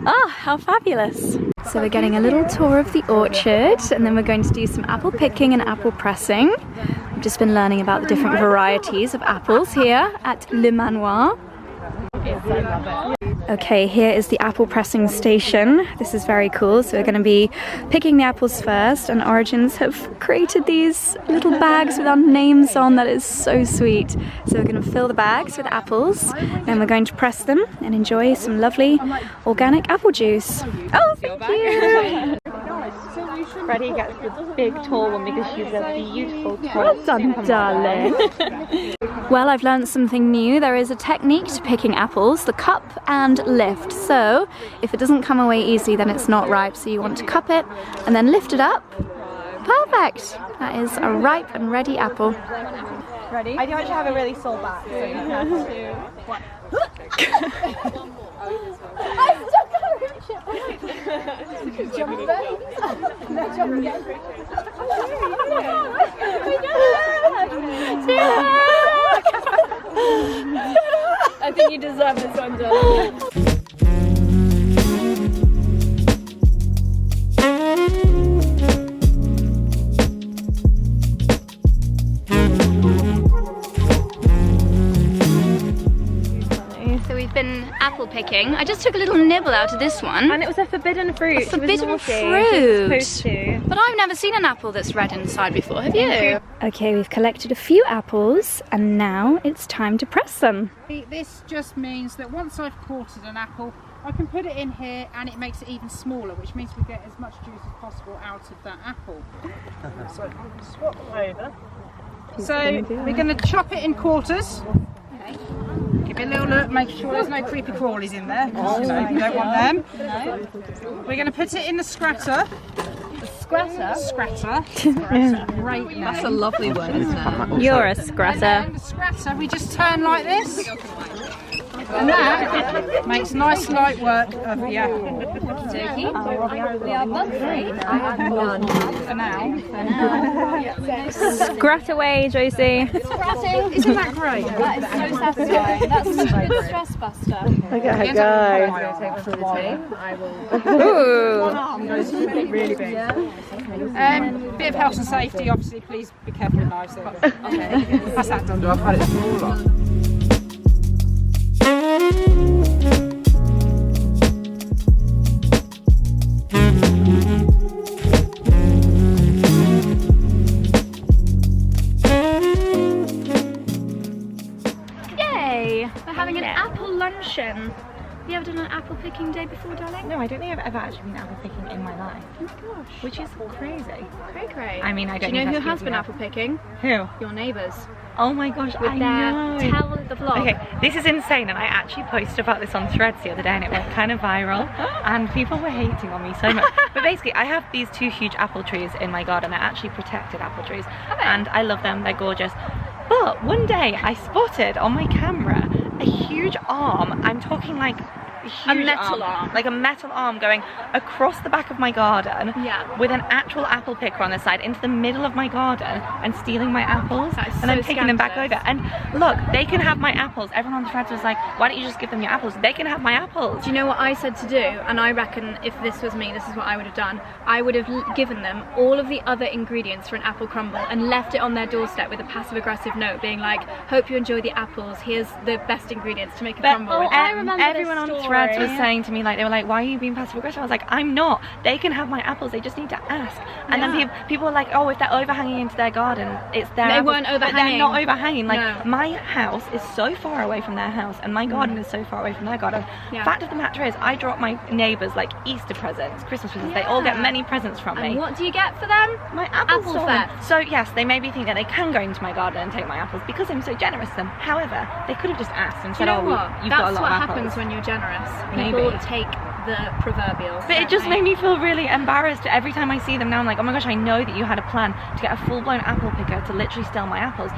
Ah, how fabulous. So we're getting a little tour of the orchard, and then we're going to do some apple picking and apple pressing. I've just been learning about the different varieties of apples here at Le Manoir. Okay, here is the apple pressing station. This is very cool. So we're going to be picking the apples first, and Origins have created these little bags with our names on. That is so sweet. So we're going to fill the bags with apples, and we're going to press them and enjoy some lovely organic apple juice. Oh, thank you! Freddie gets the big tall one because she's a beautiful tall. Well done, darling. Well, I've learned something new. There is a technique to picking apples, the cup and lift. So if it doesn't come away easily, then it's not ripe. So you want to cup it and then lift it up. Perfect. That is a ripe and ready apple. Ready? I do actually have a really sore back. So you have to. One. I still can't reach it. Jump again. No, jump again. I think you deserve this one, darling. So we've been apple picking. I just took a little nibble out of this one. And it was a forbidden fruit. A forbidden fruit. But I've never seen an apple that's red inside before, have you? Okay, we've collected a few apples and now it's time to press them. This just means that once I've quartered an apple, I can put it in here and it makes it even smaller, which means we get as much juice as possible out of that apple. So swap them over. So we're going to chop it in quarters. Okay. Give it a little look, make sure there's no creepy crawlies in there. You know, you don't want them. No. We're going to put it in the scratter. Scratter? Scratter. Great name. That's a lovely word, isn't it? You're a scratter. And then the scratter, we just turn like this. And that makes nice light work of the apple. We are bug free. I have one. For now. Scrat away, Josie. Scratting. Isn't that great? That is so satisfying. That's such a good stress buster. Look at her go. I will. Ooh. One arm goes really big. Bit of health and safety, obviously. Please be careful with knives. Okay. That's that done. I've had it smaller. Yay! We're having an apple luncheon. Have you ever done an apple picking day before, darling? No, I don't think I've ever actually been apple picking in my life. Oh my gosh. Which is crazy. Cray. I mean, I don't Do you know think who has been apple picking? Who? Your neighbours. Oh my gosh, With I their know. tell the vlog. Okay, this is insane, and I actually posted about this on Threads the other day and it went kind of viral and people were hating on me so much. But basically, I have these two huge apple trees in my garden. They're actually protected apple trees and I love them, they're gorgeous. But one day I spotted on my camera a huge arm, I'm talking like a metal arm, like a metal arm going across the back of my garden with an actual apple picker on the side into the middle of my garden and stealing my apples and then taking them back over. And look, they can have my apples. Everyone on the threads was like, why don't you just give them your apples? They can have my apples. Do you know what I said to do? And I reckon if this was me, this is what I would have done. I would have given them all of the other ingredients for an apple crumble and left it on their doorstep with a passive-aggressive note being like, hope you enjoy the apples, here's the best ingredients to make a crumble. Everyone on Threads threads was saying to me, like, they were like, why are you being passive aggressive? I was like, I'm not. They can have my apples, they just need to ask. And then people were like, oh, if they're overhanging into their garden, it's their apples. weren't overhanging. But they're not overhanging. Like, my house is so far away from their house, and my garden is so far away from their garden. Fact of the matter is, I drop my neighbours like Easter presents, Christmas presents. They all get many presents from me. And what do you get for them? My apples. Apple fat. So yes, they maybe think that they can go into my garden and take my apples because I'm so generous to them. However, they could have just asked and said, you know oh, what? you've got a lot of apples. That's what happens when you're generous. People take the proverbial. But it just made me feel really embarrassed every time I see them now. I'm like, oh my gosh, I know that you had a plan to get a full-blown apple picker to literally steal my apples.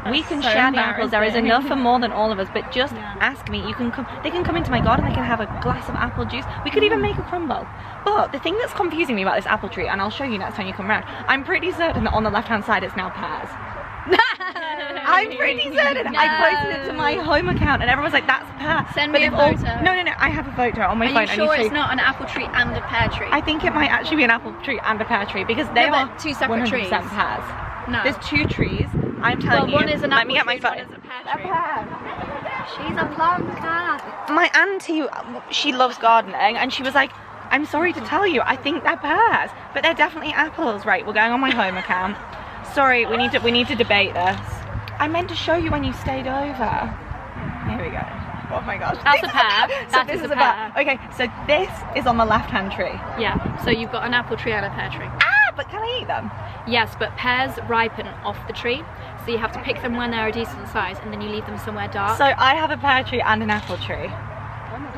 We can share the apples. There is enough for more than all of us, but just ask me. You can come. They can come into my garden. They can have a glass of apple juice. We could even make a crumble. But the thing that's confusing me about this apple tree, and I'll show you next time you come round, I'm pretty certain that on the left-hand side it's now pears. I'm pretty certain. I posted it to my home account, and everyone's like, "That's pear." Send me a photo. No, I have a photo on my phone. Are you sure it's not an apple tree and a pear tree? I think it might actually be an apple tree and a pear tree because they are two separate 100% trees. pears. No. There's two trees. I'm telling you. One is an apple Let me get my tree, phone. one is a pear tree. She's a plumper. My auntie, she loves gardening, and she was like, I'm sorry to tell you, I think they're pears, but they're definitely apples. Right, we're going on my home account. Sorry, we need to debate this. I meant to show you when you stayed over. Here we go. Oh my gosh. That's a pear. So this is a pear. Okay, so this is on the left-hand tree. Yeah, so you've got an apple tree and a pear tree. Ah, but can I eat them? Yes, but pears ripen off the tree, so you have to pick them when they're a decent size, and then you leave them somewhere dark. So I have a pear tree and an apple tree.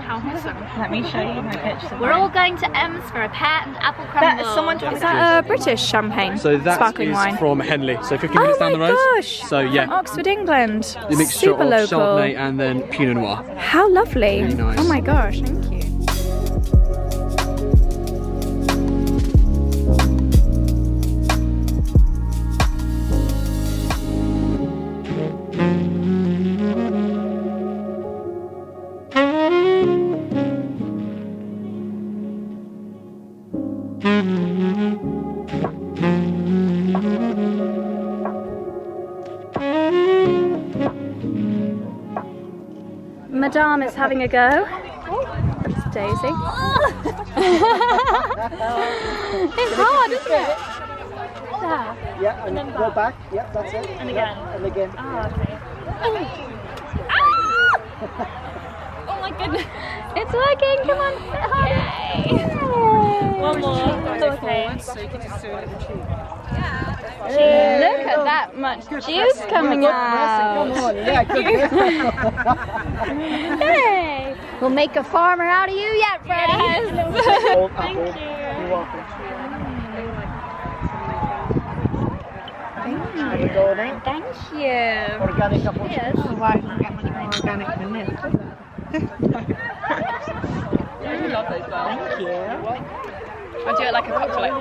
How awesome. Let me show you my picture. We're all going to M's for a pear and apple crumble. Is that a British champagne? So that sparkling is wine from Henley, so 15 minutes down the road. Oh my gosh! So yeah, From Oxford, England. the mixture Super of local. Chardonnay and then Pinot Noir. How lovely! Really nice. Oh my gosh! Thank you. Madame is having a go. That's Daisy. It's hard, isn't it? There. Yeah, and then go back. Yeah, that's it. And again. And again. Oh, okay. Oh my goodness. It's working. Come on. Bit harder. Yay. One more. Okay. So you can just do it with the cheek. Look at that much juice coming out. Come on, yeah, good. Hey. We'll make a farmer out of you yet, Freddie. Yes. Old Thank apple. you. You're welcome. There we go then. Thank you. Organic apple juice. Yes. Why does it get much more organic than this? Thank you. I'll do it like a cocktail.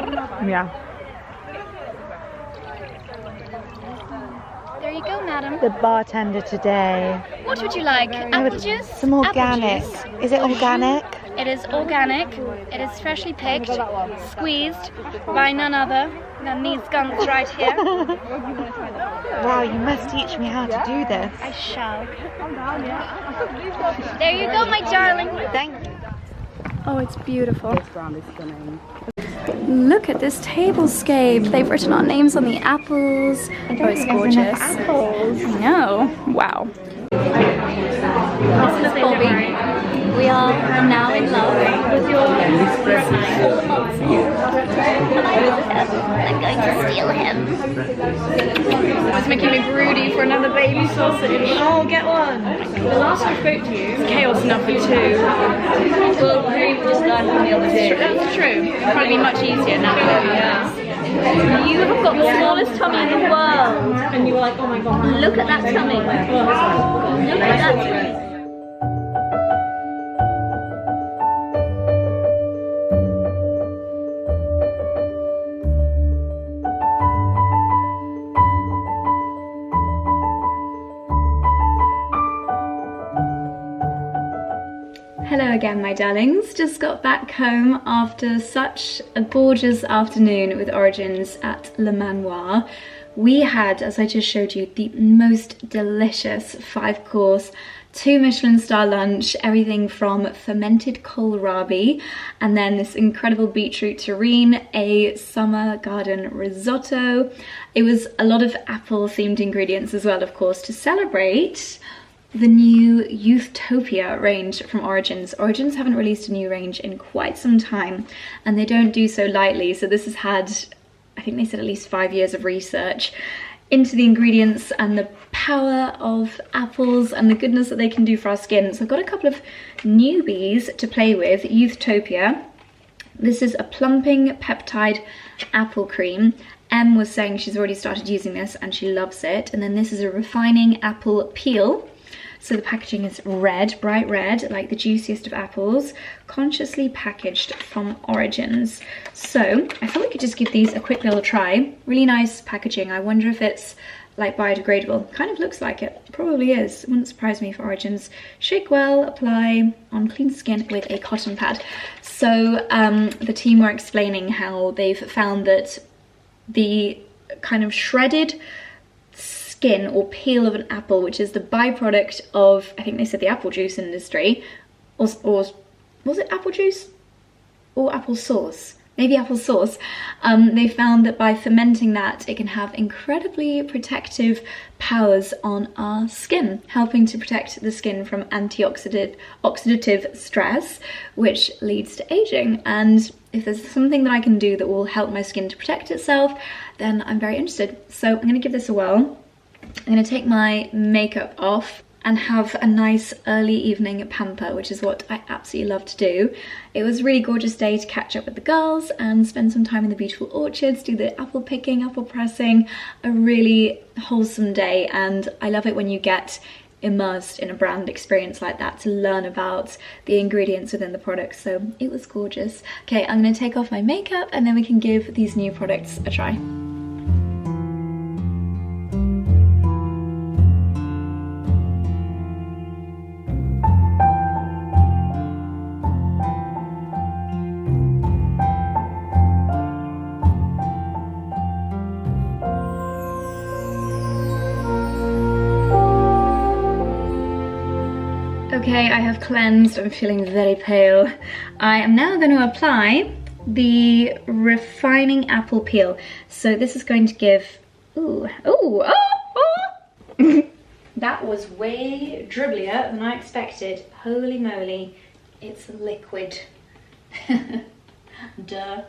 Yeah. There you go, madam. The bartender today. What would you like? Apple juice? Some organic. Apple juice. Is it organic? It is organic. It is freshly picked, squeezed by none other than these guns right here. Wow, you must teach me how to do this. I shall. There you go, my darling. Thank you. Oh, it's beautiful. Look at this tablescape. They've written our names on the apples. Oh, it's gorgeous. Apples. I know. Wow. This is Bobby. We are now in love with your I'm going to steal him. It's making me broody for another baby sausage. Oh, get one. The last I spoke to you, Chaos number 2. well, we just learned from the other day. That's true. It'll probably be much easier now that you have got the smallest tummy in the world. And you were like, oh my god. Look at that tummy. Look at that tummy. Hello again, my darlings. Just got back home after such a gorgeous afternoon with Origins at Le Manoir. We had, as I just showed you, the most delicious 5-course 2 Michelin star lunch, everything from fermented kohlrabi, and then this incredible beetroot terrine, a summer garden risotto. It was a lot of apple themed ingredients as well, of course, to celebrate the new Youthtopia range from Origins. Origins haven't released a new range in quite some time, and they don't do so lightly, so this has had, I think they said, at least 5 years of research into the ingredients and the power of apples and the goodness that they can do for our skin. So I've got a couple of newbies to play with. Youthtopia. This is a plumping peptide apple cream. Em was saying she's already started using this and she loves it. And then this is a refining apple peel. So the packaging is red, bright red, like the juiciest of apples, consciously packaged from Origins. So I thought we could just give these a quick little try. Really nice packaging. I wonder if it's like biodegradable. Kind of looks like it. Probably is. It wouldn't surprise me for Origins. Shake well, apply on clean skin with a cotton pad. So the team were explaining how they've found that the kind of shredded skin or peel of an apple, which is the byproduct of, I think they said, the apple juice industry, or was it apple juice or apple sauce? Maybe apple sauce. They found that by fermenting that, it can have incredibly protective powers on our skin, helping to protect the skin from oxidative stress, which leads to aging. And if there's something that I can do that will help my skin to protect itself, then I'm very interested. So I'm gonna give this a whirl. I'm going to take my makeup off and have a nice early evening pamper, which is what I absolutely love to do. It was a really gorgeous day to catch up with the girls and spend some time in the beautiful orchards, do the apple picking, apple pressing, a really wholesome day. And I love it when you get immersed in a brand experience like that to learn about the ingredients within the products. So it was gorgeous. Okay, I'm going to take off my makeup and then we can give these new products a try. Okay, I have cleansed. I'm feeling very pale. I am now going to apply the refining apple peel. So this is going to give, that was way dribblier than I expected. Holy moly, it's liquid. Duh.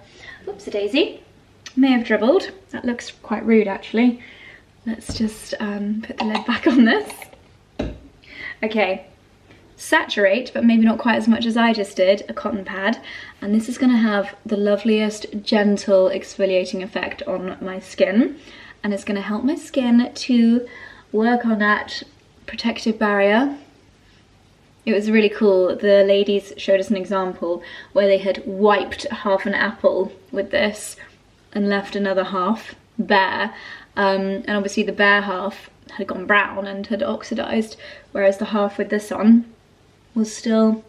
Oopsie daisy. May have dribbled. That looks quite rude actually. Let's just put the lid back on this. Okay. Saturate, but maybe not quite as much as I just did, a cotton pad, and this is going to have the loveliest gentle exfoliating effect on my skin, and it's going to help my skin to work on that protective barrier. It was really cool. The ladies showed us an example where they had wiped half an apple with this and left another half bare, and obviously the bare half had gone brown and had oxidized, whereas the half with this on was still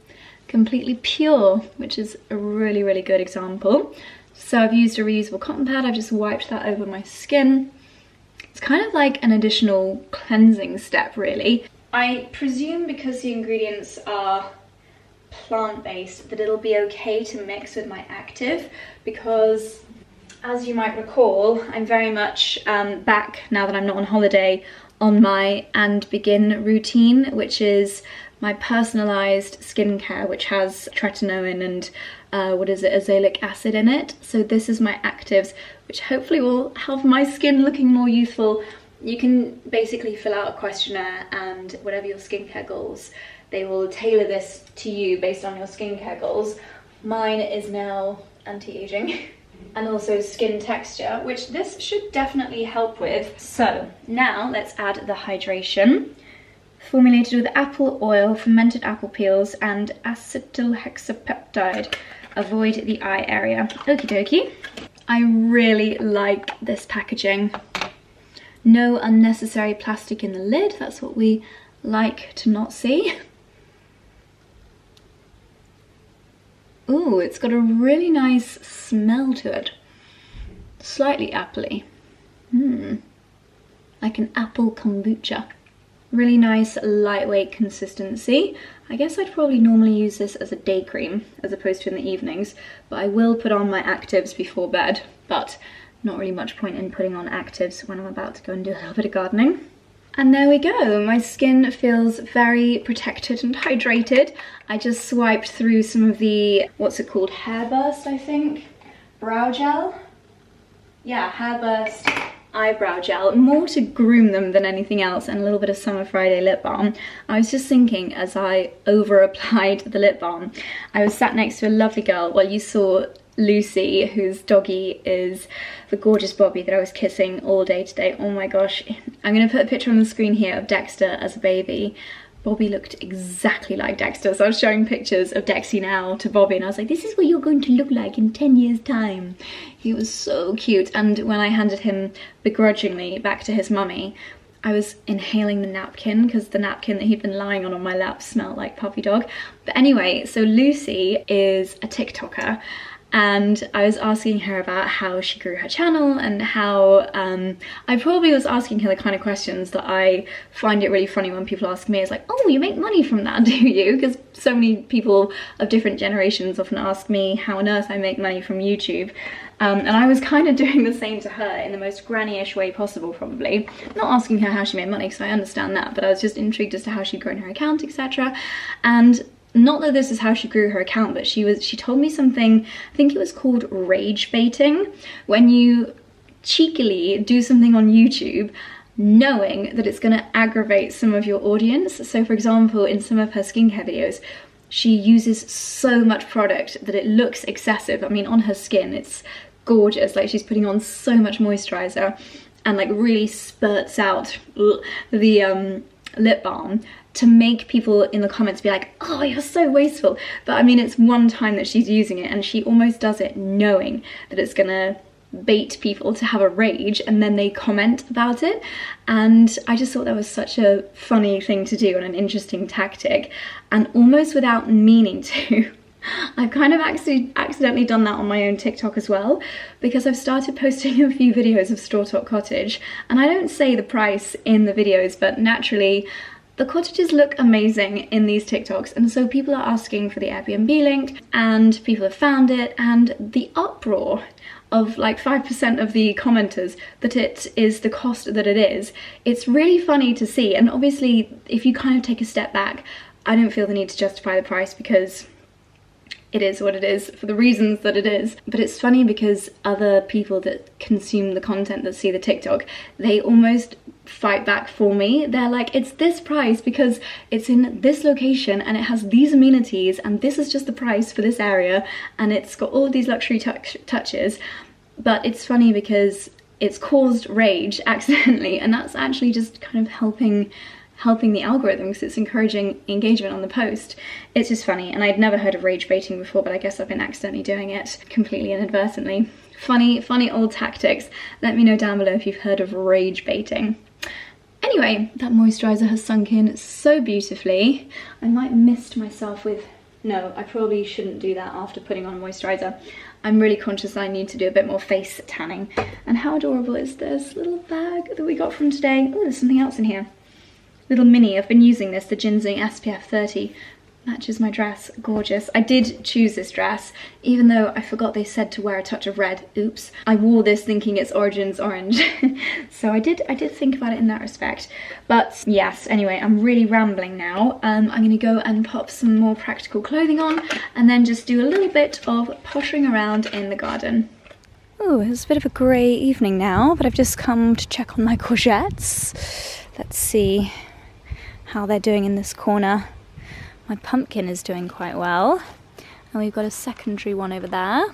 completely pure, which is a really, really good example. So I've used a reusable cotton pad. I've just wiped that over my skin. It's kind of like an additional cleansing step, really. I presume because the ingredients are plant-based that it'll be okay to mix with my active, because as you might recall, I'm very much back, now that I'm not on holiday, on my and begin routine, which is my personalized skincare, which has tretinoin and 𝑭𝒂𝒕 acid in it. So this is my actives, which hopefully will have my skin looking more youthful. You can basically fill out a questionnaire, and whatever your skincare goals, they will tailor this to you based on your skincare goals. Mine is now anti-aging and also skin texture, which this should definitely help with. So now let's add the hydration. Formulated with apple oil, fermented apple peels, and acetyl hexapeptide. Avoid the eye area. Okie dokie. I really like this packaging. No unnecessary plastic in the lid. That's what we like to not see. Ooh, it's got a really nice smell to it. Slightly appley. Like an apple kombucha. Really nice, lightweight consistency. I guess I'd probably normally use this as a day cream as opposed to in the evenings, but I will put on my actives before bed, but not really much point in putting on actives when I'm about to go and do a little bit of gardening. And there we go, my skin feels very protected and hydrated. I just swiped through some of the, what's it called, Hairburst, I think? Brow gel? Yeah, Hairburst eyebrow gel, more to groom them than anything else, and a little bit of Summer Friday lip balm. I was just thinking as I over applied the lip balm, I was sat next to a lovely girl. Well, you saw Lucy, whose doggy is the gorgeous Bobby that I was kissing all day today. Oh my gosh, I'm gonna put a picture on the screen here of Dexter as a baby. Bobby looked exactly like Dexter, so I was showing pictures of Dexy now to Bobby, and I was like, this is what you're going to look like in 10 years time. He was so cute, and when I handed him begrudgingly back to his mummy, I was inhaling the napkin because the napkin that he'd been lying on my lap smelled like puppy dog. But anyway, so Lucy is a TikToker, and I was asking her about how she grew her channel and how I probably was asking her the kind of questions that I find it really funny when people ask me. It's like, oh, you make money from that, do you? Because so many people of different generations often ask me how on earth I make money from YouTube. And I was kind of doing the same to her in the most granny-ish way possible, probably. Not asking her how she made money, because I understand that, but I was just intrigued as to how she'd grown her account, etc. And not that this is how she grew her account, but she told me something, I think it was called rage baiting, when you cheekily do something on YouTube knowing that it's going to aggravate some of your audience. So for example, in some of her skincare videos, she uses so much product that it looks excessive. I mean, on her skin, it's gorgeous. Like, she's putting on so much moisturizer and like really spurts out the lip balm to make people in the comments be like, oh, you're so wasteful. But I mean, it's one time that she's using it, and she almost does it knowing that it's gonna bait people to have a rage, and then they comment about it. And I just thought that was such a funny thing to do and an interesting tactic, and almost without meaning to. I've kind of accidentally done that on my own TikTok as well, because I've started posting a few videos of Straw Top Cottage, and I don't say the price in the videos, but naturally the cottages look amazing in these TikToks, and so people are asking for the Airbnb link, and people have found it, and the uproar of like 5% of the commenters that it is the cost that it is. It's really funny to see, and obviously if you kind of take a step back, I don't feel the need to justify the price because it is what it is for the reasons that it is. But it's funny because other people that consume the content, that see the TikTok, they almost fight back for me. They're like, it's this price because it's in this location and it has these amenities, and this is just the price for this area, and it's got all of these luxury touches. But it's funny because it's caused rage accidentally, and that's actually just kind of helping the algorithm because it's encouraging engagement on the post. It's just funny, and I'd never heard of rage baiting before, but I guess I've been accidentally doing it completely inadvertently. Funny old tactics. Let me know down below if you've heard of rage baiting. Anyway, that moisturiser has sunk in so beautifully. I might mist myself with... No, I probably shouldn't do that after putting on moisturiser. I'm really conscious that I need to do a bit more face tanning. And how adorable is this little bag that we got from today? Oh, there's something else in here. Little mini. I've been using this, the Ginseng SPF 30. Matches my dress, gorgeous. I did choose this dress, even though I forgot they said to wear a touch of red. Oops. I wore this thinking it's Origins orange. So I did think about it in that respect. But yes, anyway, I'm really rambling now. I'm gonna go and pop some more practical clothing on, and then just do a little bit of pottering around in the garden. Oh, it's a bit of a grey evening now, but I've just come to check on my courgettes. Let's see how they're doing in this corner. My pumpkin is doing quite well, and we've got a secondary one over there.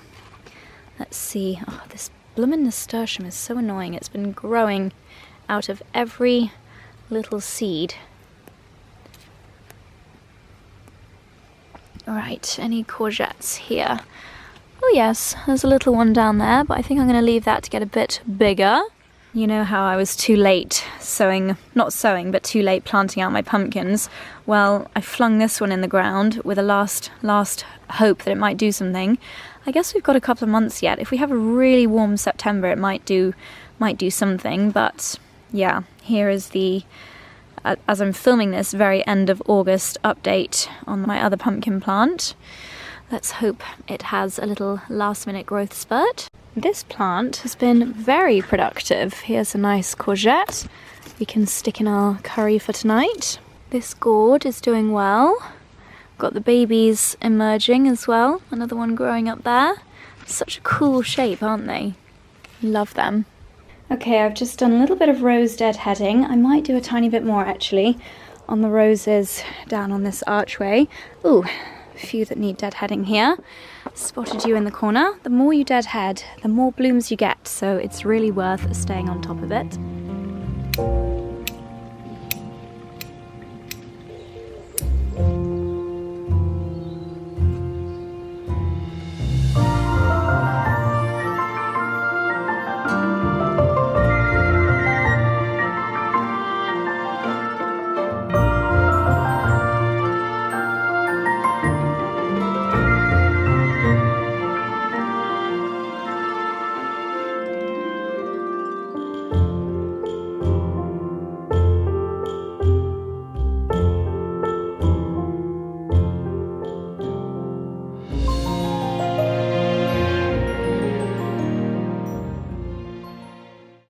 Let's see. Oh, this bloomin' nasturtium is so annoying. It's been growing out of every little seed. Alright, any courgettes here? Oh yes, there's a little one down there, but I think I'm going to leave that to get a bit bigger. You know how I was too late but too late planting out my pumpkins? Well, I flung this one in the ground with a last hope that it might do something. I guess we've got a couple of months yet. If we have a really warm September, it might do something. But yeah, here is the as I'm filming this, very end of August update on my other pumpkin plant. Let's hope it has a little last minute growth spurt. This plant has been very productive. Here's a nice courgette we can stick in our curry for tonight. This gourd is doing well. Got the babies emerging as well. Another one growing up there. Such a cool shape, aren't they? Love them. Okay, I've just done a little bit of rose deadheading. I might do a tiny bit more actually on the roses down on this archway. Ooh, a few that need deadheading here. Spotted you in the corner. The more you deadhead, the more blooms you get, so it's really worth staying on top of it.